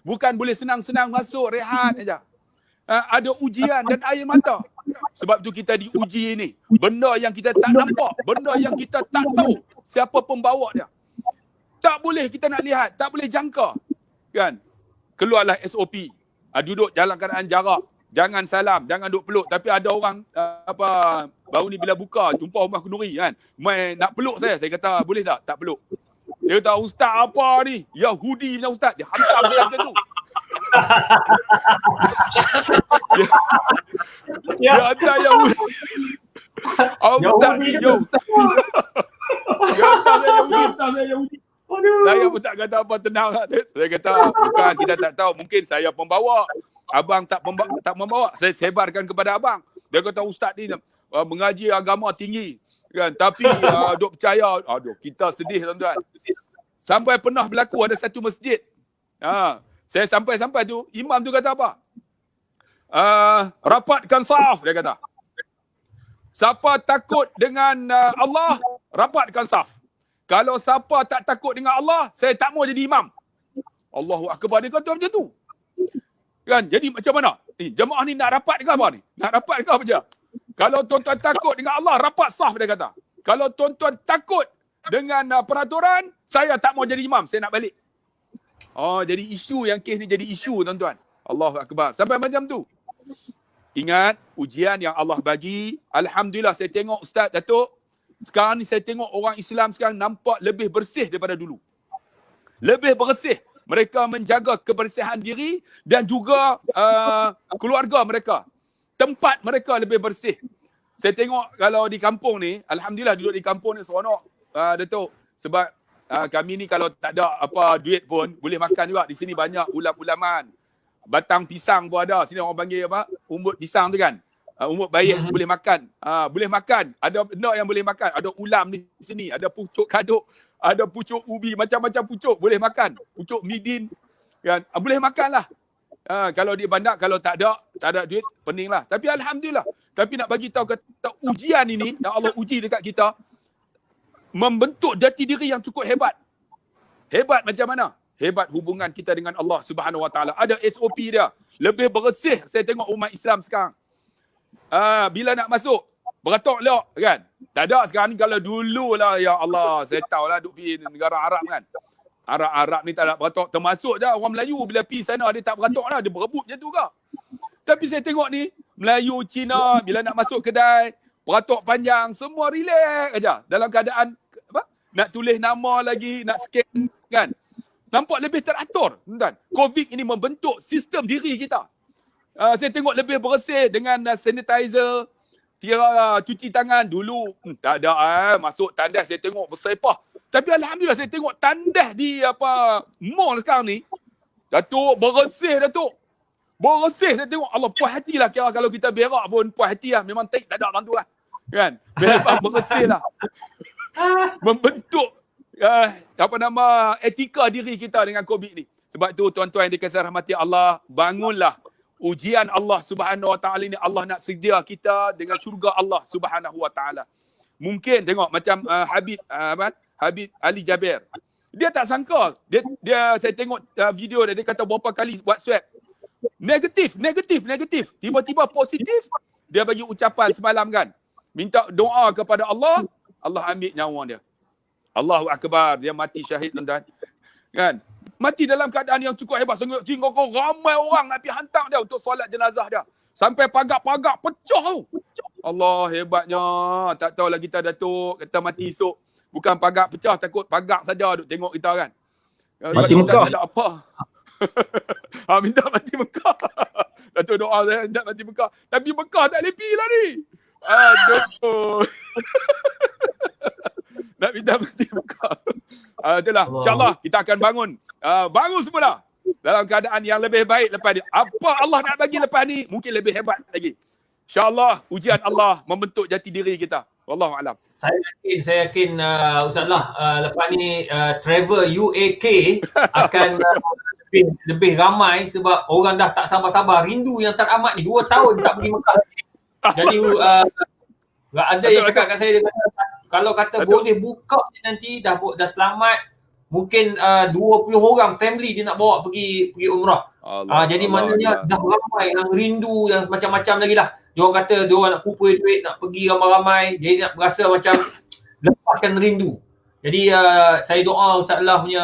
Bukan boleh senang-senang masuk, rehat aja. Ada ujian dan air mata. Sebab tu kita diuji ni. Benda yang kita tak nampak, benda yang kita tak tahu siapa pembawa dia. Tak boleh kita nak lihat, tak boleh jangka. Kan? Keluarlah SOP. Duduk dalam keadaan jarak. Jangan salam, jangan duduk peluk. Tapi ada orang baru ni bila buka jumpa Umar Kenduri kan. Mai nak peluk saya kata boleh tak? Tak peluk. Dia kata ustaz apa ni? Yahudi punya ustaz. Dia hantam saya macam tu. Dia hantar Yahudi. Ustaz ni Yahudi. Dia hantar saya Yahudi. Saya pun tak kata apa, tenang lah. Saya kata bukan, kita tak tahu. Mungkin saya pembawa. Abang tak membawa. Saya sebarkan kepada abang. Dia kata ustaz ni mengaji agama tinggi. Kan? Tapi duk percaya. Aduh, kita sedih tuan-tuan. Sampai pernah berlaku ada satu masjid. Saya sampai tu, imam tu kata apa? Rapatkan saf, dia kata. Siapa takut dengan Allah, rapatkan saf. Kalau siapa tak takut dengan Allah, saya tak mau jadi imam. Allahu Akbar, dia kata macam tu. Kan? Jadi macam mana? Jemaah ni nak rapat ke apa ni? Nak rapat ke apa je? Kalau tuan-tuan takut dengan Allah, rapat saf, dia kata. Kalau tuan-tuan takut dengan peraturan, saya tak mau jadi imam, saya nak balik. Jadi isu yang kes ni jadi isu tuan-tuan. Allahu Akbar. Sampai macam tu. Ingat, ujian yang Allah bagi, alhamdulillah saya tengok Ustaz Datuk, sekarang ni saya tengok orang Islam sekarang nampak lebih bersih daripada dulu. Lebih bersih. Mereka menjaga kebersihan diri dan juga keluarga mereka. Tempat mereka lebih bersih. Saya tengok kalau di kampung ni, alhamdulillah duduk di kampung ni seronok, Datuk. Sebab kami ni kalau tak ada apa duit pun boleh makan juga. Di sini banyak ulam-ulaman. Batang pisang pun ada. Sini orang panggil apa? Umbut pisang tu kan. Umbut baik boleh makan. Boleh makan. Ada benda yang boleh makan. Ada ulam di sini. Ada pucuk kaduk. Ada pucuk ubi. Macam-macam pucuk. Boleh makan. Pucuk midin. Kan? Boleh makan lah. Kalau di bandar, kalau tak ada duit, pening lah. Tapi alhamdulillah. Tapi nak bagi tahu kata ujian ini, yang Allah uji dekat kita, membentuk jati diri yang cukup hebat. Hebat macam mana? Hebat hubungan kita dengan Allah Subhanahu Wa Taala. Ada SOP dia. Lebih bersih saya tengok umat Islam sekarang. Bila nak masuk, Beratok lok kan. Tak ada sekarang ni. Kalau dulu lah, ya Allah, saya tahu lah duk pergi negara Arab kan. Arab ni tak ada beratok. Termasuk dah orang Melayu bila pergi sana dia tak beratok lah. Dia berebut macam tu ke. Tapi saya tengok ni, Melayu, Cina, bila nak masuk kedai, beratok panjang, semua relax aja. Dalam keadaan nak tulis nama lagi, nak scan kan. Nampak lebih teratur, tuan. COVID ini membentuk sistem diri kita. Saya tengok lebih bersih dengan sanitizer, kira cuci tangan. Dulu tak ada masuk tandas saya tengok bersepah. Tapi alhamdulillah saya tengok tandas di mall sekarang ni. Datuk bersih Datuk. Bersih saya tengok. Allah puas hatilah, kira kalau kita berak pun puas hati lah. Memang tak ada orang tu lah. Kan? Bersih lah. Membentuk etika diri kita dengan COVID ni. Sebab tu tuan-tuan yang dikasihi rahmati Allah, bangunlah. Ujian Allah Subhanahu Wa Taala ni, Allah nak sedia kita dengan syurga Allah Subhanahu Wa Taala. Mungkin tengok macam Habib Ali Jaber. Dia tak sangka. Dia saya tengok video dia kata berapa kali buat swab. Negatif. Tiba-tiba positif. Dia bagi ucapan semalam kan. Minta doa kepada Allah, Allah ambil nyawa dia. Allahu Akbar, dia mati syahid tuan-tuan. Kan? Mati dalam keadaan yang cukup hebat. Sehingga ramai orang nak pergi hantar dia untuk solat jenazah dia. Sampai pagar-pagar pecah tu. Allah hebatnya. Tak tahulah kita Datuk, kata mati esok. Bukan pagar pecah, takut pagar saja duk tengok kita kan. Mati Mekah. Tak ada apa. Minta mati Mekah. Datuk doa saya minta mati Mekah. Tapi Mekah tak lepi lah ni. Aduh. Nak minta mati Mekah. Itulah, insyaAllah kita akan bangun. Bangun semula. Dalam keadaan yang lebih baik lepas ni. Apa Allah nak bagi lepas ni, mungkin lebih hebat lagi. InsyaAllah, ujian Allah membentuk jati diri kita. Wallahualam. Saya yakin Ustaz Allah, lepas ni travel UAK akan lebih ramai sebab orang dah tak sabar-sabar. Rindu yang teramat ni. 2 tahun tak pergi Mekah. Jadi ada yang cakap kat saya, dia kata, kalau kata boleh buka nanti dah selamat, mungkin 20 orang family dia nak bawa pergi umrah. Jadi maknanya dah ramai yang rindu yang macam-macam lagi lah. Diorang kata diorang nak kumpul duit nak pergi ramai-ramai, jadi nak berasa macam lepaskan rindu. Jadi saya doa Ustaz Allah punya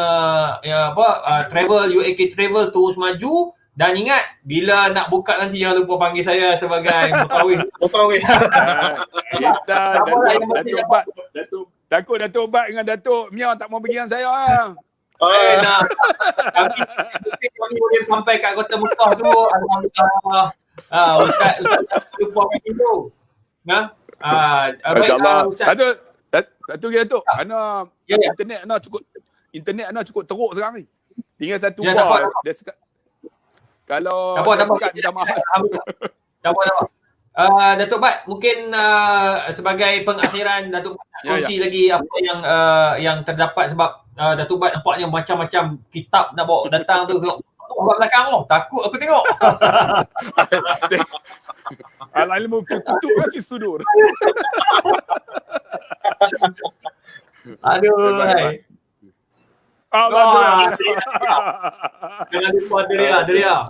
travel, UAK travel terus maju. Dan ingat, bila nak buka nanti jangan lupa panggil saya sebagai mutawif. Kita takut Datuk Bat dengan Datuk Mia tak mau pergi dengan saya lah. Kami boleh sampai kat Kota Mekah tu. Alhamdulillah. Ustaz lupa panggil tu. Masya-Allah. Datuk. Internet ana cukup teruk sekarang ni. Tinggal satu bar. Dia kalau dapat minta maaf. Dapat. Datuk Bat, mungkin sebagai pengakhiran Datuk Bat kongsi lagi apa yang terdapat, sebab Datuk Bat nampaknya macam-macam kitab nak bawa datang tu. Orang belakang tu, takut aku tengok. Al-ilmu kutub fi sudur. Aduh, hai. Allah. Jangan lupa Deria.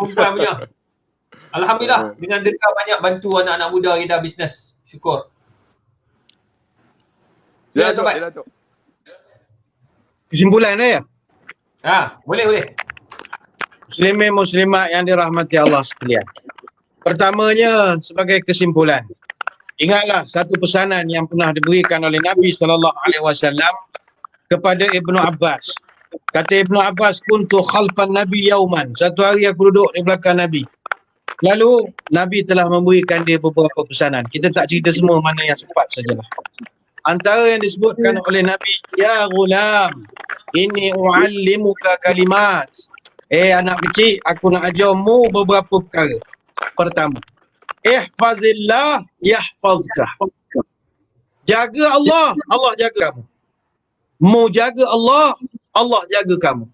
Perempuan punya. Alhamdulillah, dengan Deria banyak bantu anak-anak muda kita bisnes. Syukur. Ya, Datuk. Kesimpulan ya? Boleh. Muslimin muslimat yang dirahmati Allah sekalian. Pertamanya, sebagai kesimpulan, ingatlah satu pesanan yang pernah diberikan oleh Nabi SAW kepada Ibnu Abbas. Kata Ibnu Abbas, kuntu khalfan Nabi yauman. Satu hari aku duduk di belakang Nabi. Lalu Nabi telah memberikan dia beberapa pesanan. Kita tak cerita semua, mana yang sempat sajalah. Antara yang disebutkan oleh Nabi, ya ghulam, inni u'allimuka kalimat. Anak kecil, aku nak ajarmu beberapa perkara. Pertama, ihfazillah yahfazka. Jaga Allah, Allah jaga kamu. Mu jaga Allah, Allah jaga kamu.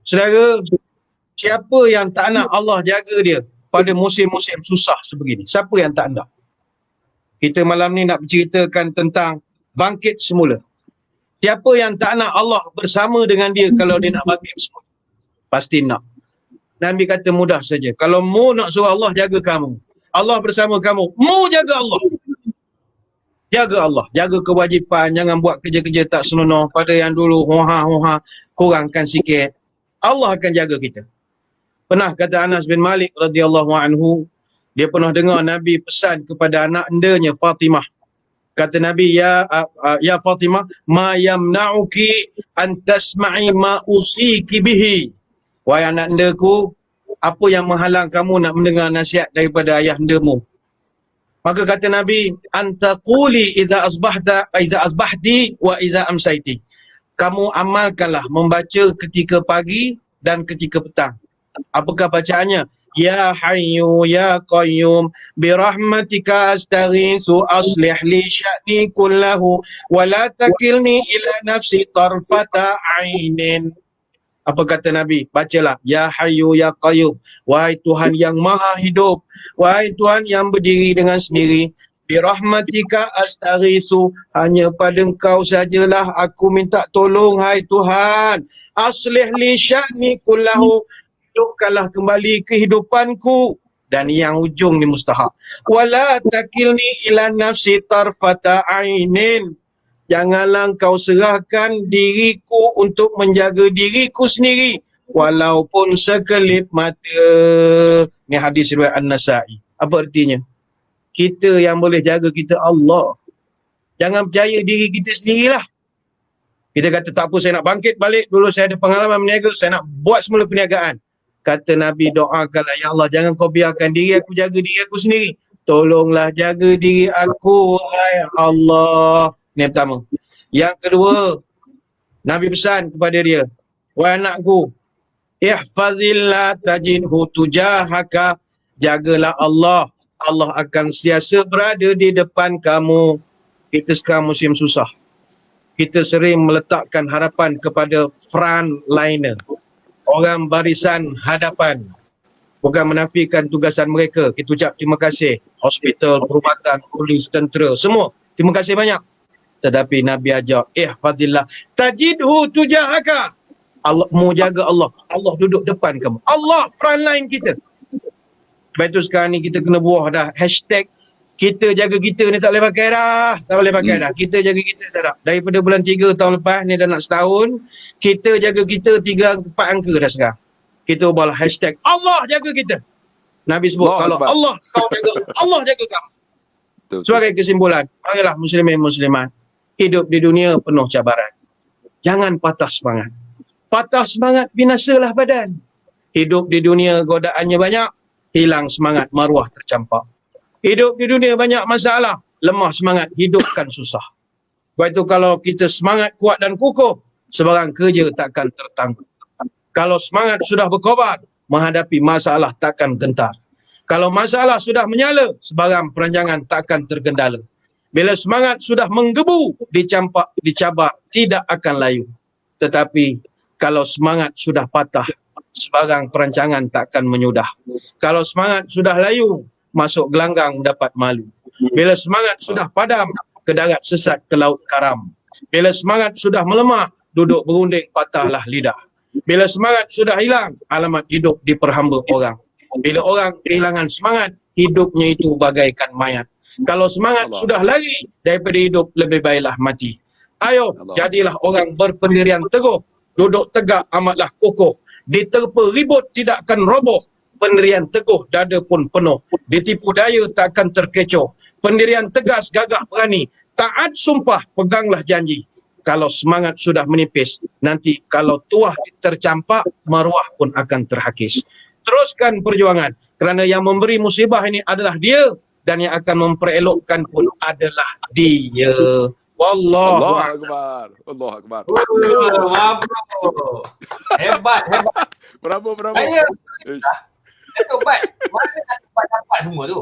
Saudara, siapa yang tak nak Allah jaga dia pada musim-musim susah sebegini? Siapa yang tak nak? Kita malam ni nak berceritakan tentang bangkit semula. Siapa yang tak nak Allah bersama dengan dia kalau dia nak bangkit semula? Pasti nak. Nabi kata mudah saja. Kalau mu nak suruh Allah jaga kamu, Allah bersama kamu, mu jaga Allah. Jaga Allah, jaga kewajipan, jangan buat kerja-kerja tak senonoh. Pada yang dulu hoha-hoha, kurangkan sikit. Allah akan jaga kita. Pernah kata Anas bin Malik radhiyallahu anhu, dia pernah dengar Nabi pesan kepada anak endanya Fatimah. Kata Nabi, ya Fatimah, ma yamna'uki an tasma'i ma usiki bihi. Wahai anak endaku, apa yang menghalang kamu nak mendengar nasihat daripada ayah endamu? Maka kata Nabi, antaquli iza asbahti wa iza amsaiti. Kamu amalkanlah membaca ketika pagi dan ketika petang. Apakah bacaannya? Ya Hayyu Ya Qayyum birahmatika astaghitsu aslih li sya'ni kullahu wa la takilni ila nafsi tarfata ainin. Apa kata Nabi? Bacalah, Ya Hayyu Ya Qayyum, wahai Tuhan yang maha hidup, wahai Tuhan yang berdiri dengan sendiri, birahmatika astaghitsu, hanya pada Engkau sajalah aku minta tolong, hai Tuhan. Aslih li sya'ni kullahu, hidupkanlah kembali kehidupanku. Dan yang ujung ni mustahak. Wala takilni ila nafsi tarfata ainin. Janganlah kau serahkan diriku untuk menjaga diriku sendiri walaupun sekelip mata. Ni hadis riwayat An-Nasa'i. Apa artinya? Kita yang boleh jaga kita Allah. Jangan percaya diri kita sendirilah. Kita kata tak apa, saya nak bangkit balik. Dulu saya ada pengalaman berniaga, saya nak buat semula perniagaan. Kata Nabi, doakanlah, ya Allah, jangan kau biarkan diri aku jaga diri aku sendiri. Tolonglah jaga diri aku, hai Allah. Ini yang pertama. Yang kedua, Nabi pesan kepada dia, wahai anakku, ihfazillah tajidhu tujahaka, jagalah Allah. Allah akan sentiasa berada di depan kamu. Kita sekarang musim susah. Kita sering meletakkan harapan kepada frontliner, orang barisan hadapan. Bukan menafikan tugasan mereka. Kita ucap terima kasih. Hospital, perubatan, polis, tentera, semua. Terima kasih banyak. Tetapi Nabi ajar, ihfazillah tajidhu tujahaka. Allah, mau jaga Allah. Allah duduk depan kamu. Allah frontline kita. Lepas tu sekarang ni kita kena buah dah hashtag kita jaga kita ni tak boleh pakai dah. Tak boleh pakai dah. Kita jaga kita tak dah. Daripada bulan 3 tahun lepas ni dah nak setahun, kita jaga kita 3-4 angka dah sekarang. Kita ubahlah hashtag Allah jaga kita. Nabi sebut Allah kalau Akbar. Allah kau jaga, Allah jaga kamu. Sebagai kesimpulan, marilah muslimin muslimat, hidup di dunia penuh cabaran. Jangan patah semangat. Patah semangat binasalah badan. Hidup di dunia godaannya banyak, hilang semangat maruah tercampak. Hidup di dunia banyak masalah, lemah semangat hidupkan susah. Sebab itu kalau kita semangat kuat dan kukuh, sebarang kerja takkan tertangguh. Kalau semangat sudah berkobar, menghadapi masalah takkan gentar. Kalau masalah sudah menyala, sebarang perancangan takkan terkendala. Bila semangat sudah menggebu, dicabar, tidak akan layu. Tetapi kalau semangat sudah patah, sebarang perancangan takkan menyudah. Kalau semangat sudah layu, masuk gelanggang dapat malu. Bila semangat sudah padam, ke darat sesat ke laut karam. Bila semangat sudah melemah, duduk berunding patahlah lidah. Bila semangat sudah hilang, alamat hidup diperhamba orang. Bila orang kehilangan semangat, hidupnya itu bagaikan mayat. Kalau semangat Allah. sudah lari daripada hidup, lebih baiklah mati. Ayo, Allah. jadilah orang berpendirian teguh. Duduk tegak amatlah kokoh. Diterpa ribut tidak akan roboh. Pendirian teguh dada pun penuh. Ditipu daya tak akan terkecoh. Pendirian tegas gagah berani. Taat sumpah peganglah janji. Kalau semangat sudah menipis, nanti kalau tuah tercampak, maruah pun akan terhakis. Teruskan perjuangan, kerana yang memberi musibah ini adalah dia, dan yang akan memperelokkan pun adalah dia. Wallahu Allah a'lam. Akbar. Allah Akbar. Wah, bro. Hebat. Bravo. Saya Ish. Datuk Bat, mana nak dapat semua tu?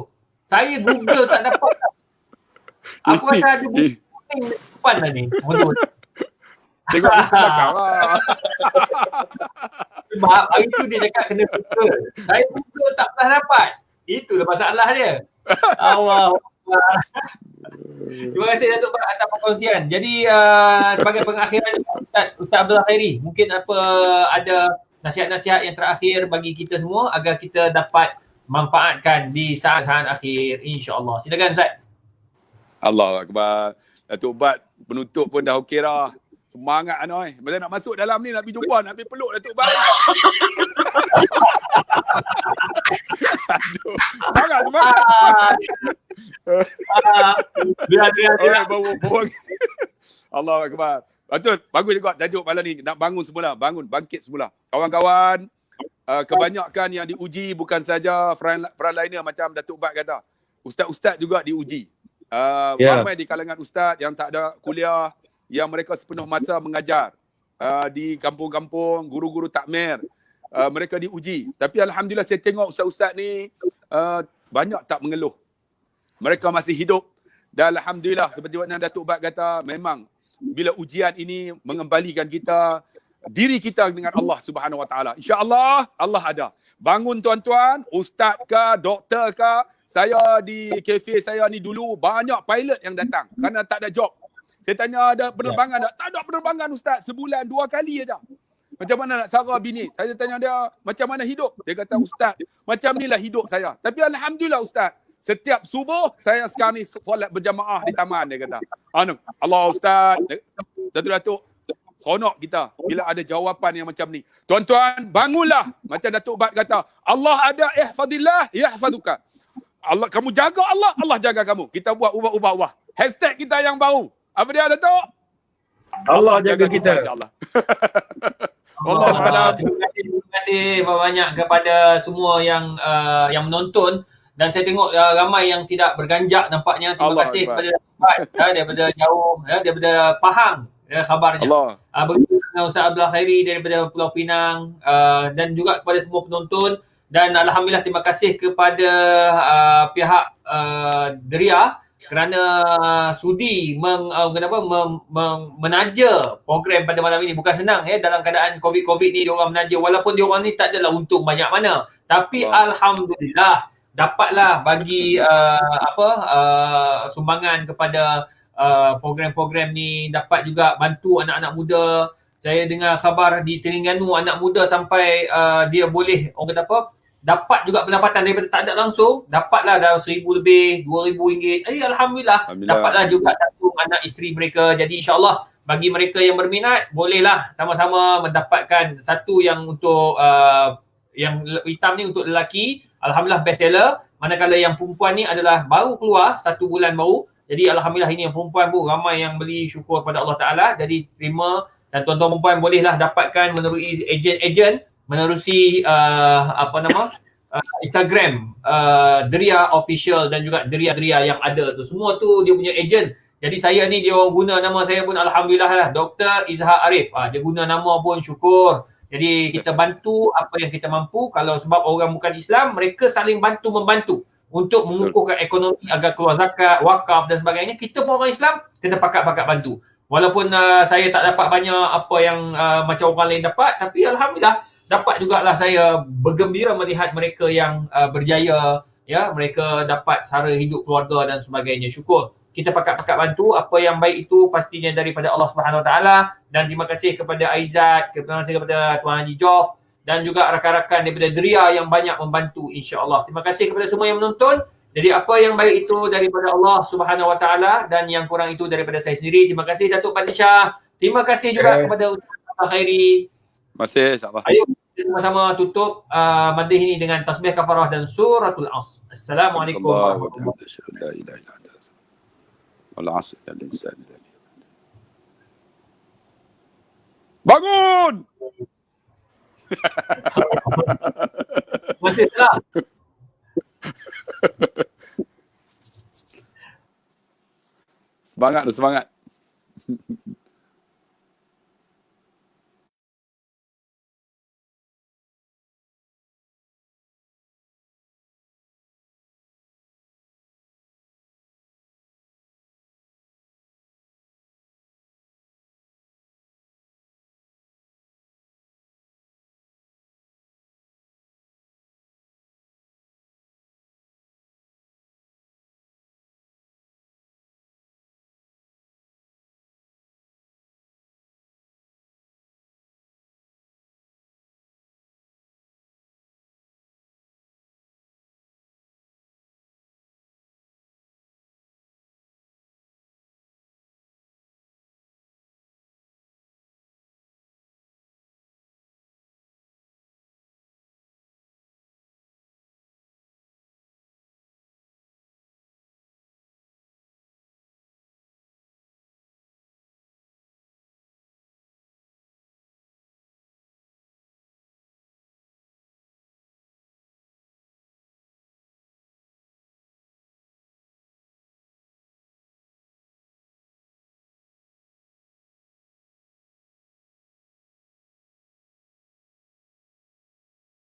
Saya Google tak dapat. Aku rasa ada buku kuning depan dah ni. Betul. Tengok buku belakang lah. Sebab hari tu dia cakap kena Google. Saya Google tak pernah dapat. Itulah masalah dia. Allah. Terima kasih Datuk Bat atas perkongsian. Jadi sebagai pengakhiran Ustaz Abdul Khairi, mungkin ada nasihat-nasihat yang terakhir bagi kita semua agar kita dapat manfaatkan di saat-saat akhir, insya-Allah. Silakan Ustaz. Allahu Akbar. Datuk Bat penutup pun dah okey dah. Semangat Anoi. Macam nak masuk dalam ni nak pergi jumpa, nak pergi peluk Datuk Bat. Aduh. Semangat. Biar. Bawa. Allahu Akbar. Betul, bagus juga tajuk malam ni. Nak bangun semula, bangkit semula. Kawan-kawan, kebanyakan yang diuji bukan saja frontliner macam Datuk Bat kata. Ustaz-ustaz juga diuji. Ramai di kalangan ustaz yang tak ada kuliah, yang mereka sepenuh masa mengajar di kampung-kampung, guru-guru takmir. Mereka diuji. Tapi alhamdulillah saya tengok ustaz-ustaz ni banyak tak mengeluh. Mereka masih hidup. Dan alhamdulillah seperti mana Datuk Bat kata, memang bila ujian ini mengembalikan diri kita dengan Allah Subhanahu Wa Taala. Insya-Allah Allah ada. Bangun tuan-tuan, ustaz ke, doktor ke, saya di kafe saya ni dulu banyak pilot yang datang kerana tak ada job. Saya tanya ada penerbangan tak? Tak ada penerbangan ustaz, sebulan 2 kali aja. Macam mana nak sara bini? Saya tanya dia, macam mana hidup? Dia kata, ustaz, macam inilah hidup saya. Tapi alhamdulillah ustaz, setiap subuh saya sekarang ni solat berjamaah di taman, dia kata. Allah ustaz, Datuk, seronok kita bila ada jawapan yang macam ni. Tuan-tuan, bangunlah. Macam Datuk Bat kata, Allah ada, ihfadillah, yahfaduka. Allah, kamu jaga Allah, Allah jaga kamu. Kita buat ubah-ubah. Hashtag kita yang baru. Apa dia, Datuk? Allah jaga kita. InsyaAllah. Allah. Terima kasih banyak kepada semua yang menonton. Dan saya tengok ramai yang tidak berganjak nampaknya. Terima kasih kepada Datuk Bat daripada jauh, daripada Pahang khabarnya. Begitu dengan Ustaz Abdullah Khairi daripada Pulau Pinang, dan juga kepada semua penonton. Dan alhamdulillah terima kasih kepada pihak Deria kerana sudi menaja program pada malam ini. Bukan senang dalam keadaan COVID ni diorang menaja, walaupun diorang ni tak adalah untung banyak mana, tapi alhamdulillah dapatlah bagi sumbangan kepada program-program ni, dapat juga bantu anak-anak muda. Saya dengar khabar di Terengganu anak muda sampai dia boleh dapat juga pendapatan daripada tak ada langsung, dapatlah dah 1,000 lebih, 2,000 ringgit. Alhamdulillah. Dapatlah juga satu anak isteri mereka. Jadi insyaAllah bagi mereka yang berminat, bolehlah sama-sama mendapatkan satu yang untuk yang hitam ni untuk lelaki. Alhamdulillah best seller. Manakala yang perempuan ni adalah baru keluar 1 bulan baru. Jadi alhamdulillah ini yang perempuan pun ramai yang beli, syukur pada Allah Ta'ala. Jadi terima, dan tuan-tuan perempuan bolehlah dapatkan menerusi ejen-ejen, menerusi Instagram Deria Official dan juga Deria yang ada tu. Semua tu dia punya ejen. Jadi saya ni dia orang guna nama saya pun alhamdulillah lah, Dr. Izhar Arif. Dia guna nama pun syukur. Jadi kita bantu apa yang kita mampu. Kalau sebab orang bukan Islam, mereka saling bantu-membantu untuk mengukuhkan ekonomi agar keluar zakat, wakaf dan sebagainya. Kita pun orang Islam, kita pakat-pakat bantu. Walaupun saya tak dapat banyak apa yang macam orang lain dapat, tapi alhamdulillah dapat jugalah saya bergembira melihat mereka yang berjaya, mereka dapat sara hidup keluarga dan sebagainya. Syukur. Kita pakat-pakat bantu. Apa yang baik itu pastinya daripada Allah Subhanahu Wa Taala. Dan terima kasih kepada Aizat, terima kasih kepada Tuan Haji Jof dan juga rakan-rakan daripada Deria yang banyak membantu, insya-Allah. Terima kasih kepada semua yang menonton. Jadi apa yang baik itu daripada Allah Subhanahu Wa Taala dan yang kurang itu daripada saya sendiri. Terima kasih Datuk Patisha. Terima kasih juga kepada Ustaz Abdullah Khairi. Terima kasih, insya-Allah. Ayo kita sama-sama tutup majlis ini dengan tasbih kafarah dan suratul Asr. Assalamualaikum warahmatullahi wabarakatuh. Bangun! Masih salah. Semangat.